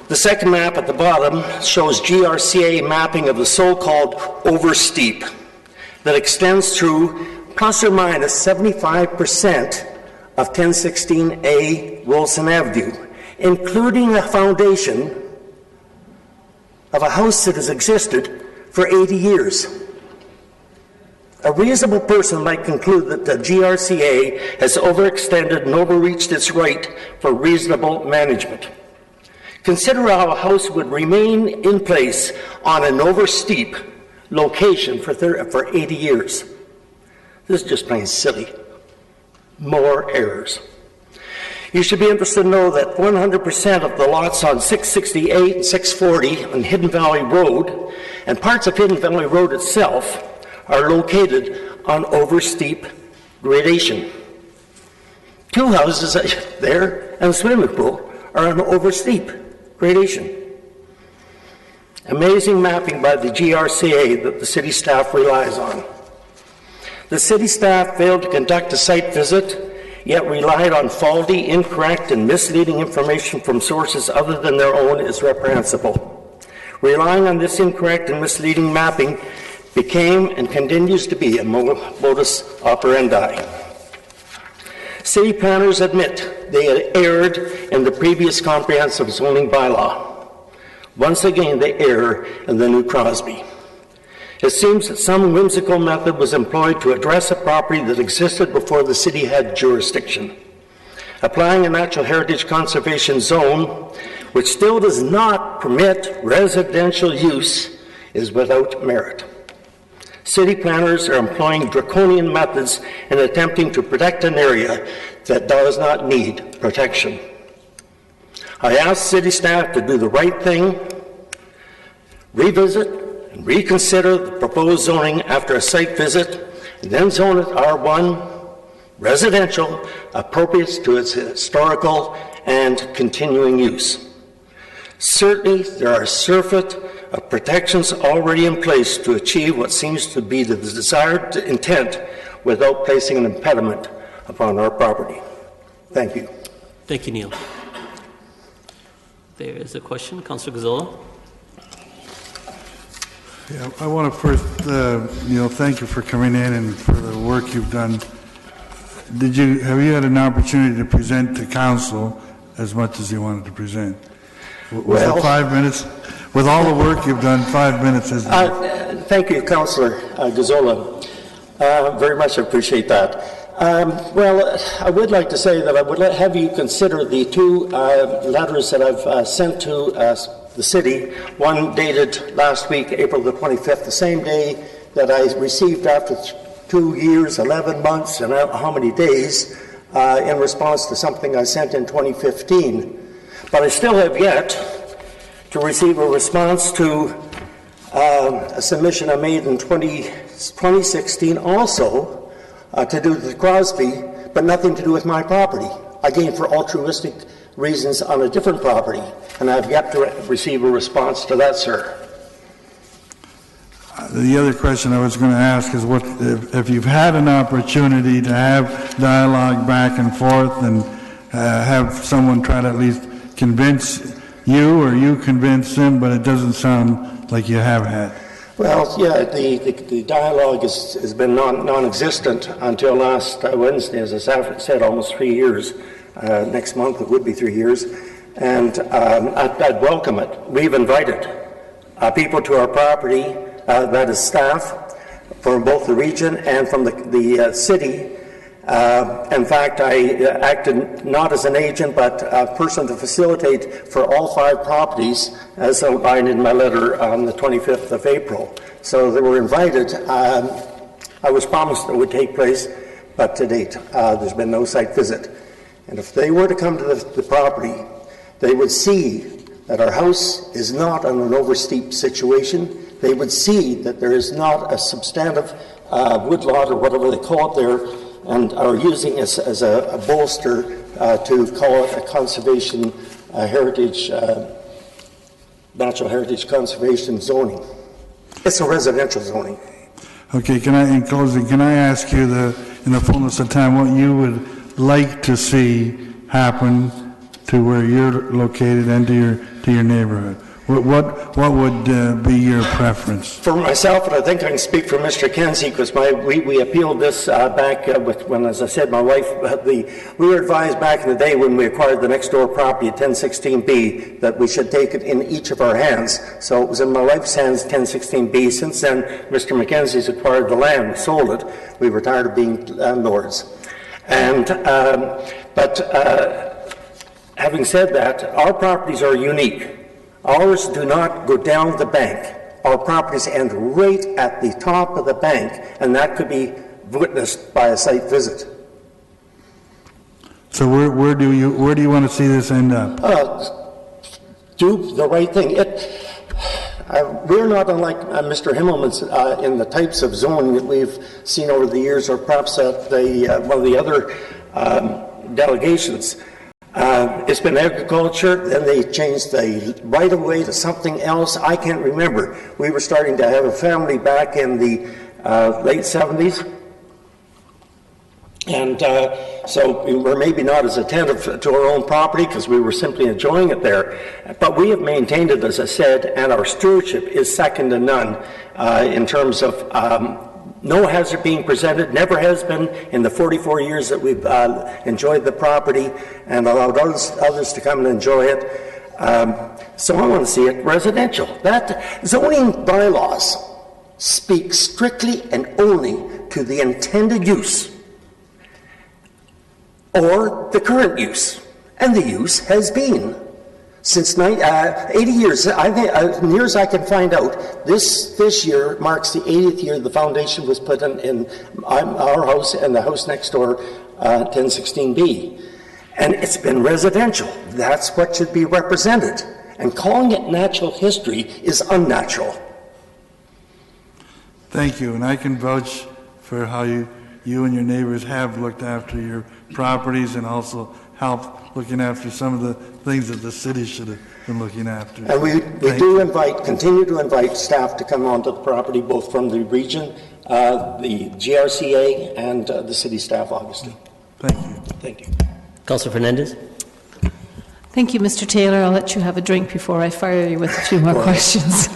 Speaker 14: The second map at the bottom shows GRCA mapping of the so-called oversteep that extends through plus or minus 75% of 1016A Wilson Avenue, including a foundation of a house that has existed for 80 years. A reasonable person might conclude that the GRCA has overextended and overreached its right for reasonable management. Consider how a house would remain in place on an oversteep location for 80 years. This is just plain silly. More errors. You should be interested to know that 100% of the lots on 668 and 640 on Hidden Valley Road and parts of Hidden Valley Road itself are located on oversteep gradation. Two houses there and a swimming pool are on oversteep gradation. Amazing mapping by the GRCA that the city staff relies on. The city staff failed to conduct a site visit, yet relied on faulty, incorrect, and misleading information from sources other than their own is reprehensible. Relying on this incorrect and misleading mapping became and continues to be a modus operandi. City planners admit they had erred in the previous comprehensive zoning bylaw. Once again, they err in the new Crosby. It seems that some whimsical method was employed to address a property that existed before the city had jurisdiction. Applying a natural heritage conservation zone, which still does not permit residential use, is without merit. City planners are employing draconian methods in attempting to protect an area that does not need protection. I ask city staff to do the right thing, revisit and reconsider the proposed zoning after a site visit, and then zone it R1 residential, appropriate to its historical and continuing use. Certainly, there are surfeit of protections already in place to achieve what seems to be the desired intent without placing an impediment upon our property. Thank you.
Speaker 1: Thank you, Neil. There is a question. Councillor Gazzola.
Speaker 12: Yeah, I want to first, thank you for coming in and for the work you've done. Have you had an opportunity to present to council as much as you wanted to present? Was it 5 minutes? With all the work you've done, 5 minutes is...
Speaker 14: Thank you, Councillor Gazzola. Very much appreciate that. I would like to say that I would have you consider the two letters that I've sent to the city, one dated last week, April the 25th, the same day that I received after 2 years, 11 months, and how many days, in response to something I sent in 2015. But I still have yet to receive a response to a submission I made in 2016 also to do with Crosby, but nothing to do with my property. Again, for altruistic reasons on a different property, and I've yet to receive a response to that, sir.
Speaker 12: The other question I was going to ask is if you've had an opportunity to have dialogue back and forth and have someone try to at least convince you or you convince them, but it doesn't sound like you have had.
Speaker 14: Well, yeah, the dialogue has been non-existent until last Wednesday, as I said, almost 3 years. Next month it would be 3 years. And I'd welcome it. We've invited people to our property, that is staff, from both the region and from the city. In fact, I acted not as an agent, but a person to facilitate for all 5 properties, as outlined in my letter on the 25th of April. So they were invited. I was promised it would take place, but to date, there's been no site visit. And if they were to come to the property, they would see that our house is not in an oversteep situation. They would see that there is not a substantive woodlot or whatever they call it there, and are using it as a bolster to call it a conservation heritage, natural heritage conservation zoning. It's a residential zoning.
Speaker 12: Okay, in closing, can I ask you, in the fullness of time, what you would like to see happen to where you're located and to your neighborhood? What would be your preference?
Speaker 14: For myself, and I think I can speak for Mr. Kenzie, because we appealed this back when, as I said, my wife, we were advised back in the day when we acquired the next door property at 1016B that we should take it in each of our hands. So it was in my wife's hands, 1016B. Since then, Mr. Mackenzie's acquired the land, sold it. We were tired of being landlords. And, having said that, our properties are unique. Ours do not go down the bank. Our properties end right at the top of the bank, and that could be witnessed by a site visit.
Speaker 12: So where do you want to see this end up?
Speaker 14: Do the right thing. We're not unlike Mr. Himmelman's in the types of zoning that we've seen over the years, or perhaps one of the other delegations. It's been agriculture, then they changed the right-of-way to something else. I can't remember. We were starting to have a family back in the late 70s. And so we were maybe not as attentive to our own property because we were simply enjoying it there. But we have maintained it, as I said, and our stewardship is second to none in terms of no hazard being presented, never has been in the 44 years that we've enjoyed the property and allowed others to come and enjoy it. So I want to see it residential. That zoning bylaws speak strictly and only to the intended use or the current use. And the use has been since 80 years. I think, as near as I can find out, this year marks the 80th year the foundation was put in our house and the house next door, 1016B. And it's been residential. That's what should be represented. And calling it natural history is unnatural.
Speaker 12: Thank you. And I can vouch for how you and your neighbors have looked after your properties and also helped looking after some of the things that the city should have been looking after.
Speaker 14: And we continue to invite staff to come onto the property, both from the region, the GRCA, and the city staff, obviously.
Speaker 12: Thank you.
Speaker 14: Thank you.
Speaker 1: Councillor Fernandez.
Speaker 10: Thank you, Mr. Taylor. I'll let you have a drink before I fire you with a few more questions.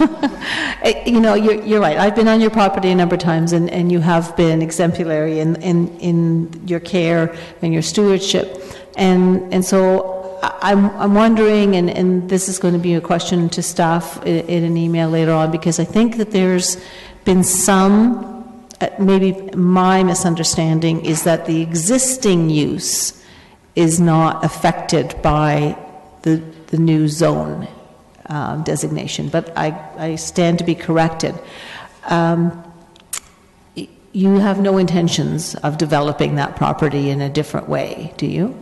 Speaker 10: You know, you're right. I've been on your property a number of times, and you have been exemplary in your care and your stewardship. And so I'm wondering, and this is going to be a question to staff in an email later on, because I think that there's been some, maybe my misunderstanding is that the existing use is not affected by the new zone designation, but I stand to be corrected. You have no intentions of developing that property in a different way, do you?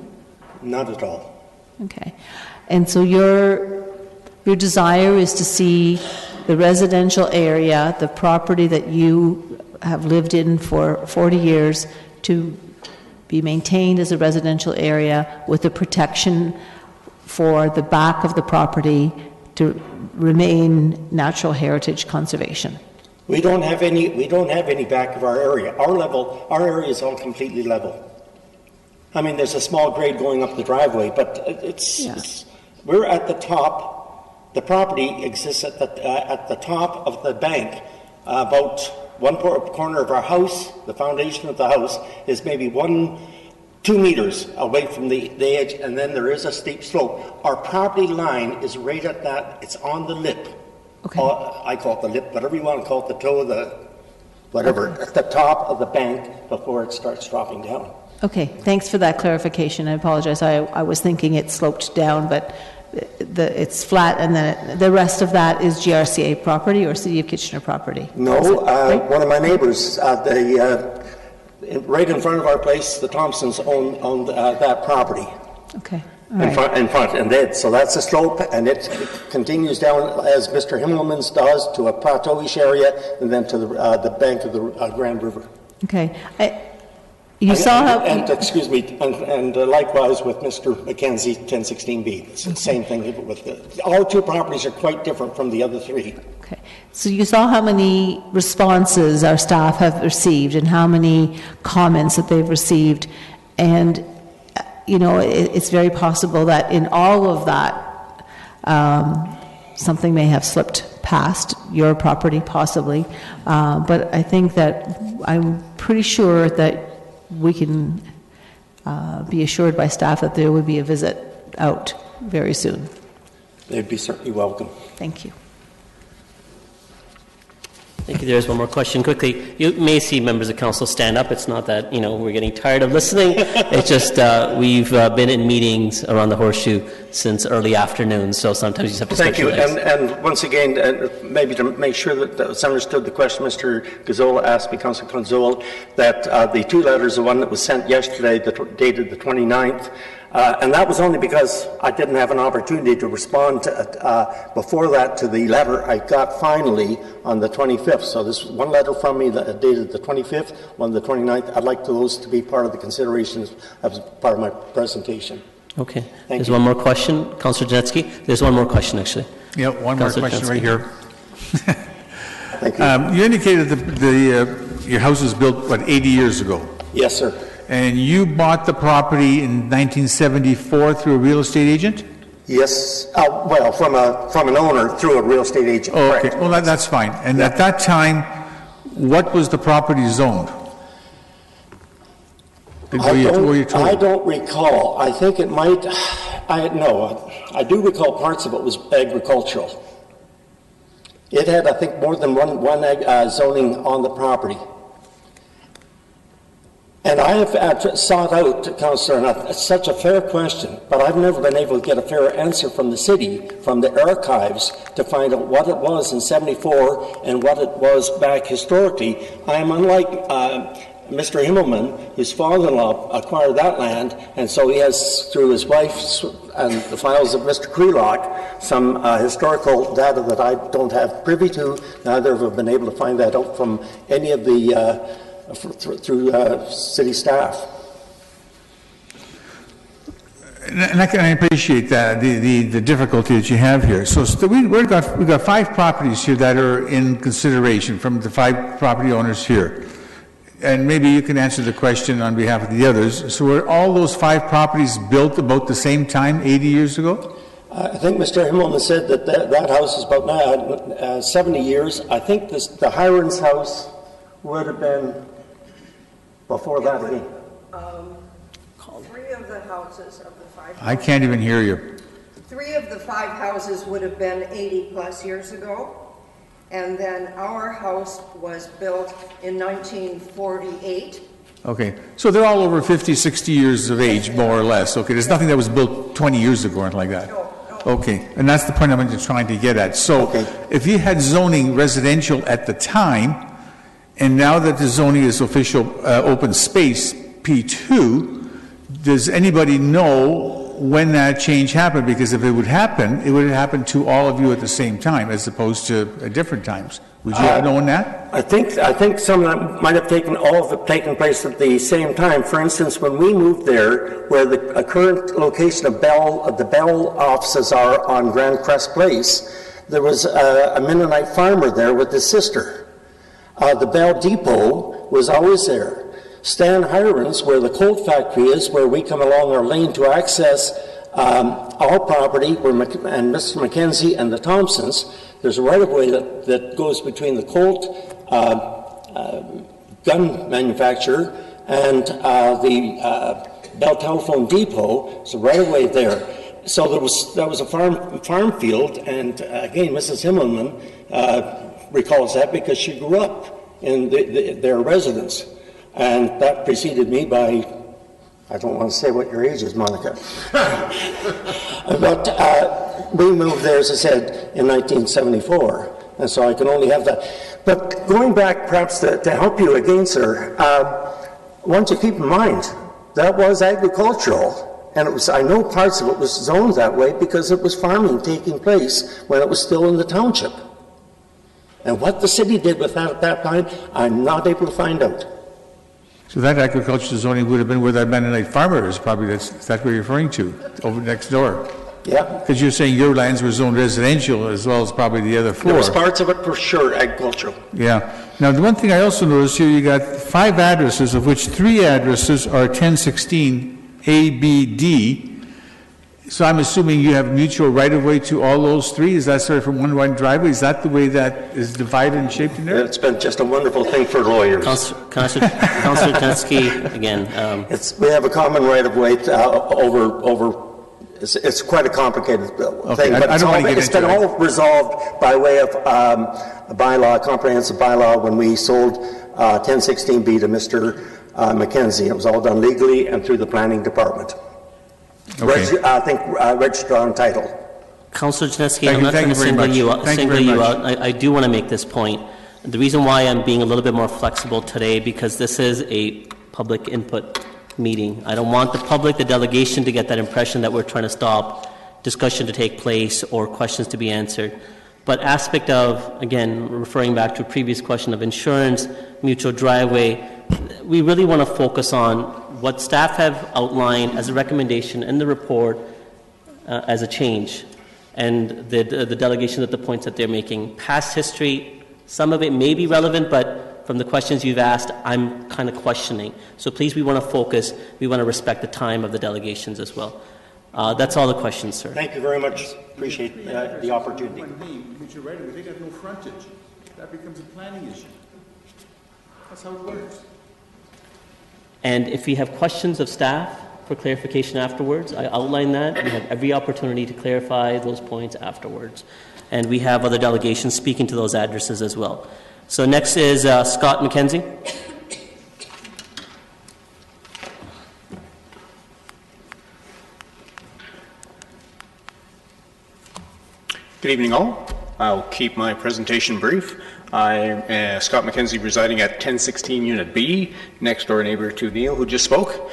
Speaker 14: Not at all.
Speaker 10: Okay. And so your desire is to see the residential area, the property that you have lived in for 40 years, to be maintained as a residential area with the protection for the back of the property to remain natural heritage conservation.
Speaker 14: We don't have any back of our area. Our area is all completely level. I mean, there's a small grade going up the driveway, but we're at the top. The property exists at the top of the bank, about one corner of our house, the foundation of the house, is maybe 2 meters away from the edge, and then there is a steep slope. Our property line is right at that, it's on the lip.
Speaker 10: Okay.
Speaker 14: I call it the lip, whatever you want to call it, the toe of the, whatever, at the top of the bank before it starts dropping down.
Speaker 10: Okay, thanks for that clarification. I apologize. I was thinking it sloped down, but it's flat, and then the rest of that is GRCA property or City of Kitchener property?
Speaker 14: No, one of my neighbors, right in front of our place, the Thompsons own that property.
Speaker 10: Okay. All right.
Speaker 14: In front, and so that's a slope, and it continues down as Mr. Himmelman's does to a plateauish area, and then to the bank of the Grand River.
Speaker 10: Okay. You saw how...
Speaker 14: Excuse me, and likewise with Mr. Mackenzie, 1016B. It's the same thing with our 2 properties are quite different from the other 3.
Speaker 10: Okay. So you saw how many responses our staff have received and how many comments that they've received, and it's very possible that in all of that, something may have slipped past your property, possibly. But I think that I'm pretty sure that we can be assured by staff that there would be a visit out very soon.
Speaker 14: They'd be certainly welcome.
Speaker 10: Thank you.
Speaker 1: Thank you. There's one more question quickly. You may see members of council stand up. It's not that, we're getting tired of listening. It's just we've been in meetings around the Horseshoe since early afternoon, so sometimes you just have to
Speaker 14: Thank you.
Speaker 1: specialize.
Speaker 14: And once again, maybe to make sure that it's understood the question Mr. Gazzola asked me, Councillor Gazzola, that the 2 letters, the one that was sent yesterday, dated the 29th, and that was only because I didn't have an opportunity to respond before that to the letter I got finally on the 25th. So this was one letter from me that dated the 25th, one the 29th. I'd like those to be part of the considerations as part of my presentation.
Speaker 1: Okay.
Speaker 14: Thank
Speaker 1: There's
Speaker 14: you.
Speaker 1: one more question. Councillor Janetsky. There's one more question, actually.
Speaker 4: Yeah, one more
Speaker 1: Councillor
Speaker 4: question
Speaker 1: Janetsky.
Speaker 4: right here.
Speaker 14: Thank you.
Speaker 4: You indicated that your house was built, 80 years ago?
Speaker 14: Yes, sir.
Speaker 4: And you bought the property in 1974 through a real estate agent?
Speaker 14: Yes, well, from an owner through a real estate agent.
Speaker 4: Oh, okay,
Speaker 14: correct.
Speaker 4: well, that's fine. And at that time, what was the property zoned?
Speaker 14: I don't recall. I think it might, I do recall parts of it was agricultural. It had, I think, more than one zoning on the property. And I have sought out, Councillor, and it's such a fair question, but I've never been able to get a fair answer from the city, from the archives, to find out what it was in '74 and what it was back historically. I am unlike Mr. Himmelman, whose father-in-law acquired that land, and so he has, through his wife and the files of Mr. Crelock, some historical data that I don't have privy to. Neither have been able to find that out from any of the through city staff.
Speaker 4: And I appreciate that, the difficulty that you have here. So we've got 5 properties here that are in consideration from the 5 property owners here. And maybe you can answer the question on behalf of the others. So were all those 5 properties built about the same time, 80 years ago?
Speaker 14: I think Mr. Himmelman said that house is about 70 years. I think the Hirons house would have been before that again.
Speaker 15: 3 of the houses of the 5
Speaker 4: I can't even hear you.
Speaker 15: 3 of the 5 houses would have been 80-plus years ago, and then our house was built in 1948.
Speaker 4: Okay, so they're all over 50, 60 years of age, more or less. Okay, there's nothing that was built 20 years ago or anything like that.
Speaker 15: No.
Speaker 4: Okay, and that's the point I'm just trying to get at. So if you had zoning residential at the time, and now that the zoning is official open space, P2, does anybody know when that change happened? Because if it would happen to all of you at the same time, as opposed to at different times. Would you have known that?
Speaker 14: I think some of that might have taken place at the same time. For instance, when we moved there, where the current location of the Bell offices are on Grand Crest Place, there was a Mennonite farmer there with his sister. The Bell Depot was always there. Stan Hirons, where the Colt factory is, where we come along our lane to access our property, and Mr. Mackenzie and the Thompsons, there's a right-of-way that goes between the Colt gun manufacturer and the Bell Telephone Depot, so right away there. So that was a farm field, and again, Mrs. Himmelman recalls that because she grew up in their residence, and that preceded me by, I don't want to say what your age is, Monica, but we moved there, as I said, in 1974, and so I can only have that. But going back, perhaps to help you again, sir, I want you to keep in mind that was agricultural. And it was, I know parts of it was zoned that way because it was farming taking place when it was still in the township. And what the city did with that at that time, I'm not able to find out.
Speaker 4: So that agricultural zoning would have been where that Mennonite farmer is, probably, that's what you're referring to, over next door.
Speaker 14: Yeah.
Speaker 4: Because you're saying your lands were zoned residential as well as probably the other four.
Speaker 14: There was parts of it for sure agricultural.
Speaker 4: Yeah. Now, the one thing I also noticed here, you got 5 addresses, of which 3 addresses are 1016 ABD. So I'm assuming you have mutual right-of-way to all those 3? Is that sort of from one wide driveway? Is that the way that is divided and shaped in there?
Speaker 14: It's been just a wonderful thing for lawyers.
Speaker 1: Councillor Tetsky, again.
Speaker 14: We have a common right-of-way over. It's quite a complicated thing, but it's been all resolved by way of a bylaw, a comprehensive bylaw, when we sold 1016B to Mr. Mackenzie. It was all done legally and through the planning department.
Speaker 4: Okay.
Speaker 14: I think registered on title.
Speaker 1: Councillor Janeski, I'm not trying to single you out. I do want to make this point. The reason why I'm being a little bit more flexible today, because this is a public input meeting. I don't want the public, the delegation, to get that impression that we're trying to stop discussion to take place or questions to be answered. But aspect of, again, referring back to a previous question of insurance, mutual driveway, we really want to focus on what staff have outlined as a recommendation in the report as a change, and the delegation at the points that they're making. Past history, some of it may be relevant, but from the questions you've asked, I'm kind of questioning. So please, we want to focus. We want to respect the time of the delegations as well. That's all the questions, sir.
Speaker 14: Thank you very much. Appreciate the opportunity.
Speaker 4: They got no frontage. That becomes a planning issue. That's how it works.
Speaker 1: And if you have questions of staff for clarification afterwards, I outline that. We have every opportunity to clarify those points afterwards. And we have other delegations speaking to those addresses as well. So next is Scott Mackenzie.
Speaker 16: Good evening, all. I'll keep my presentation brief. I'm Scott Mackenzie, residing at 1016 Unit B, next door neighbor to Neil, who just spoke.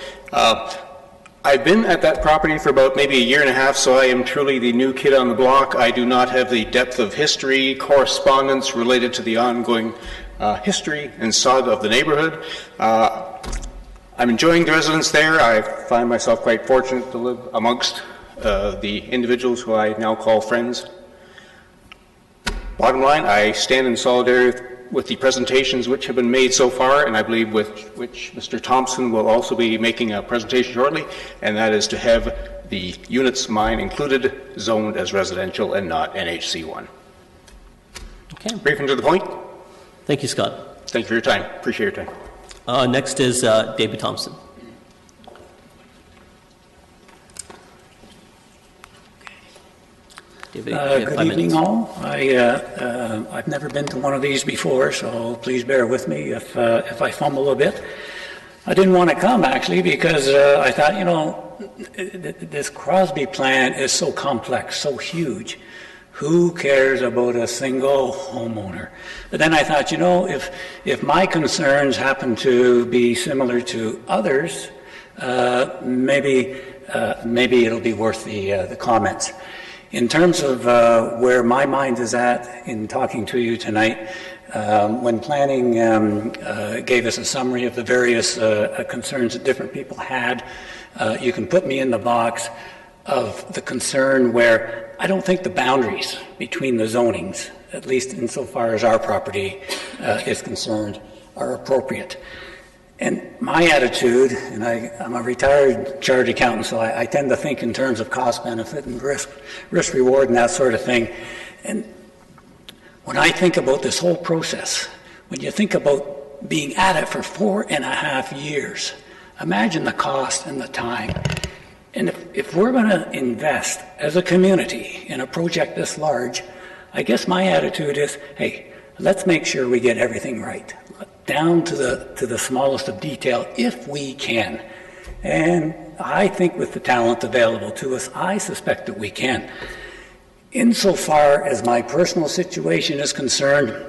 Speaker 16: I've been at that property for about maybe a year and a half, so I am truly the new kid on the block. I do not have the depth of history, correspondence related to the ongoing history and saga of the neighborhood. I'm enjoying the residence there. I find myself quite fortunate to live amongst the individuals who I now call friends. Bottom line, I stand in solidarity with the presentations which have been made so far, and I believe with which Mr. Thompson will also be making a presentation shortly, and that is to have the units mine included, zoned as residential and not NHC1.
Speaker 1: Okay.
Speaker 16: Brief and to the point.
Speaker 1: Thank you, Scott.
Speaker 16: Thank you for your time. Appreciate your time.
Speaker 1: Next is David Thompson.
Speaker 17: Good evening, all. I've never been to one of these before, so please bear with me if I fumble a bit. I didn't want to come, actually, because I thought, this Crosby plan is so complex, so huge. Who cares about a single homeowner? But then I thought, if my concerns happen to be similar to others, maybe it'll be worth the comments. In terms of where my mind is at in talking to you tonight, when planning gave us a summary of the various concerns that different people had, you can put me in the box of the concern where I don't think the boundaries between the zonings, at least insofar as our property is concerned, are appropriate. And my attitude, and I'm a retired chartered accountant, so I tend to think in terms of cost benefit and risk reward and that sort of thing. And when I think about this whole process, when you think about being at it for 4.5 years, imagine the cost and the time. And if we're going to invest as a community in a project this large, I guess my attitude is, hey, let's make sure we get everything right, down to the smallest of detail if we can. And I think with the talent available to us, I suspect that we can. Insofar as my personal situation is concerned,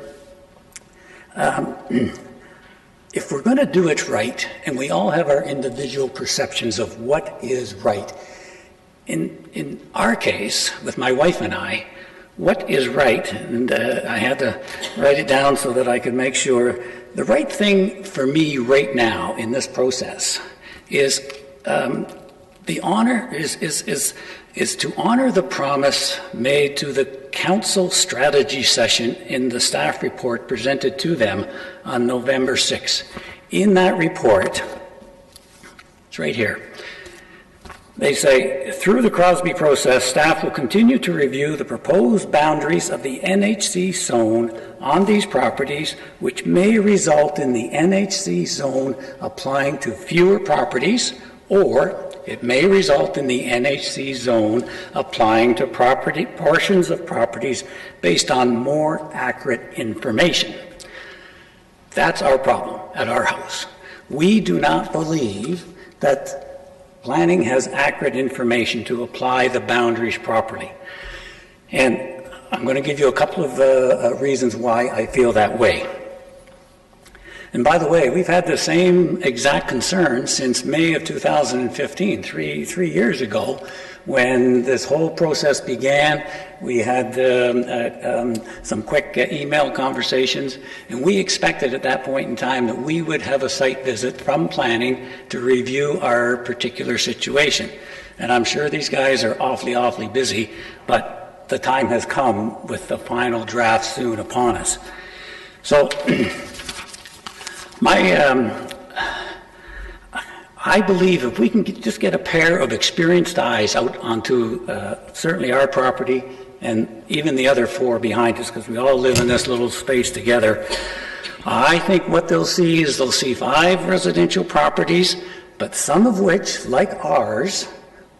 Speaker 17: if we're going to do it right, and we all have our individual perceptions of what is right, in our case, with my wife and I, what is right, and I had to write it down so that I could make sure, the right thing for me right now in this process is the honor is to honor the promise made to the council strategy session in the staff report presented to them on November 6th. In that report, it's right here, they say, through the Crosby process, staff will continue to review the proposed boundaries of the NHC zone on these properties, which may result in the NHC zone applying to fewer properties, or it may result in the NHC zone applying to portions of properties based on more accurate information. That's our problem at our house. We do not believe that planning has accurate information to apply the boundaries properly. And I'm going to give you a couple of reasons why I feel that way. And by the way, we've had the same exact concern since May of 2015, three years ago, when this whole process began. We had some quick email conversations, and we expected at that point in time that we would have a site visit from planning to review our particular situation. And I'm sure these guys are awfully busy, but the time has come with the final draft soon upon us. So I believe if we can just get a pair of experienced eyes out onto certainly our property and even the other four behind us, because we all live in this little space together, I think what they'll see is they'll see 5 residential properties, but some of which, like ours,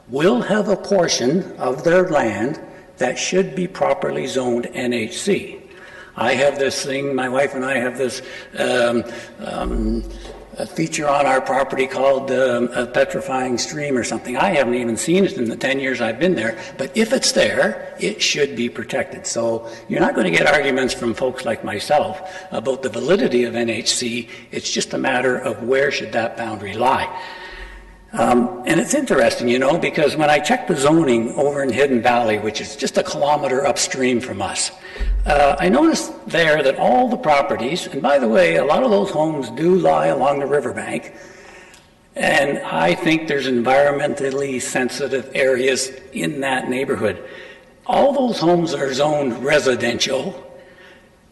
Speaker 17: will have a portion of their land that should be properly zoned NHC. I have this thing, my wife and I have this a feature on our property called a petrifying stream or something. I haven't even seen it in the 10 years I've been there, but if it's there, it should be protected. So you're not going to get arguments from folks like myself about the validity of NHC. It's just a matter of where should that boundary lie. And it's interesting, you know, because when I checked the zoning over in Hidden Valley, which is just a kilometer upstream from us, I noticed there that all the properties, and by the way, a lot of those homes do lie along the riverbank, and I think there's environmentally sensitive areas in that neighborhood. All those homes are zoned residential.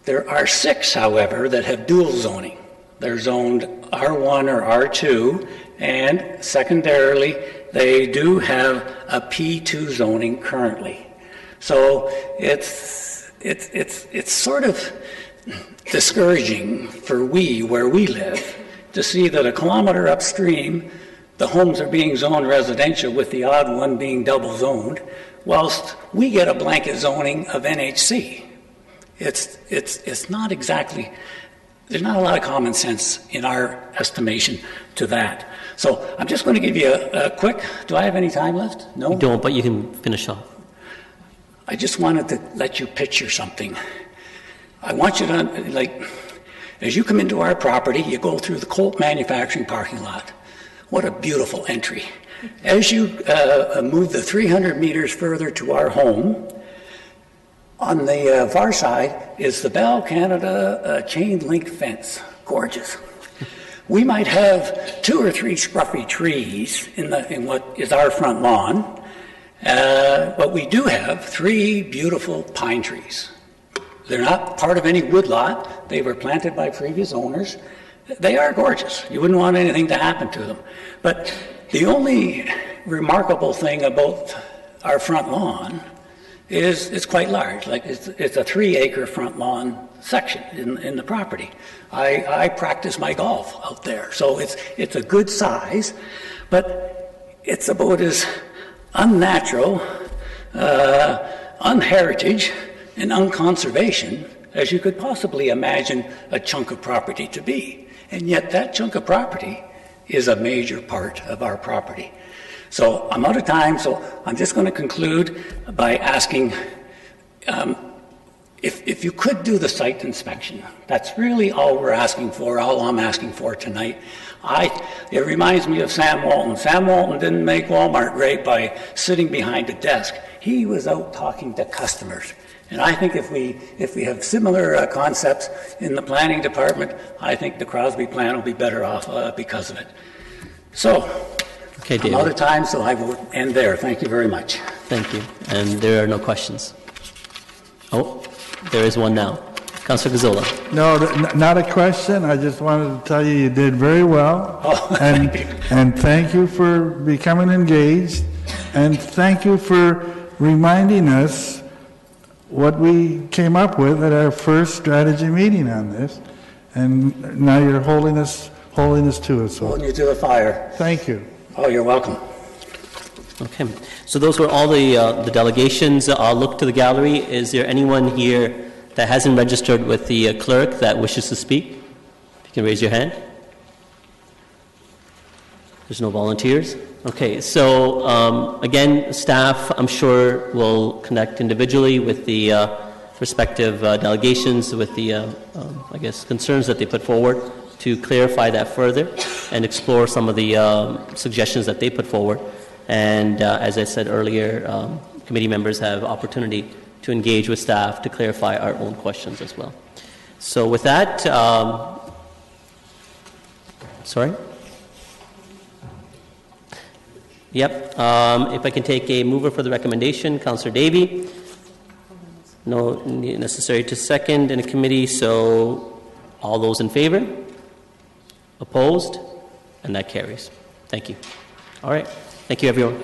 Speaker 17: There are 6, however, that have dual zoning. They're zoned R1 or R2, and secondarily, they do have a P2 zoning currently. So it's sort of discouraging for where we live to see that a kilometer upstream, the homes are being zoned residential with the odd one being double zoned, whilst we get a blanket zoning of NHC. It's not exactly, there's not a lot of common sense in our estimation to that. So I'm just going to give you a quick, do I have any time left? No?
Speaker 1: You don't, but you can finish off.
Speaker 17: I just wanted to let you picture something. I want you to, like, as you come into our property, you go through the Colt manufacturing parking lot. What a beautiful entry. As you move the 300 meters further to our home, on the far side is the Bell Canada chain link fence. Gorgeous. We might have 2 or 3 scruffy trees in what is our front lawn, but we do have 3 beautiful pine trees. They're not part of any woodlot. They were planted by previous owners. They are gorgeous. You wouldn't want anything to happen to them. But the only remarkable thing about our front lawn is quite large. Like it's a 3-acre front lawn section in the property. I practice my golf out there, so it's a good size, but it's about as unnatural, unheritage, and unconservation as you could possibly imagine a chunk of property to be. And yet that chunk of property is a major part of our property. So I'm out of time, so I'm just going to conclude by asking if you could do the site inspection. That's really all we're asking for, all I'm asking for tonight. It reminds me of Sam Walton. Sam Walton didn't make Walmart great by sitting behind a desk. He was out talking to customers. And I think if we have similar concepts in the planning department, I think the Crosby plan will be better off because of it. So,
Speaker 1: okay,
Speaker 17: I'm out of time, so I will end there. Thank you very much.
Speaker 1: Thank you. And there are no questions. Oh, there is one now. Councilor Gazzola.
Speaker 12: No, not a question. I just wanted to tell you did very well.
Speaker 17: Oh,
Speaker 12: and thank you for becoming engaged. And thank you for reminding us what we came up with at our first strategy meeting on this. And now you're holding us to it. So
Speaker 17: holding you to the fire.
Speaker 12: Thank you.
Speaker 17: Oh, you're welcome.
Speaker 1: Okay. So those were all the delegations. I'll look to the gallery. Is there anyone here that hasn't registered with the clerk that wishes to speak? If you can raise your hand. There's no volunteers? Okay, so again, staff, I'm sure, will connect individually with the respective delegations with the, I guess, concerns that they put forward to clarify that further and explore some of the suggestions that they put forward. And as I said earlier, committee members have opportunity to engage with staff to clarify our own questions as well. So with that, sorry? Yep. If I can take a mover for the recommendation, Councillor Davey. No need necessary to second in a committee, so all those in favor? Opposed? And that carries. Thank you. All right. Thank you, everyone.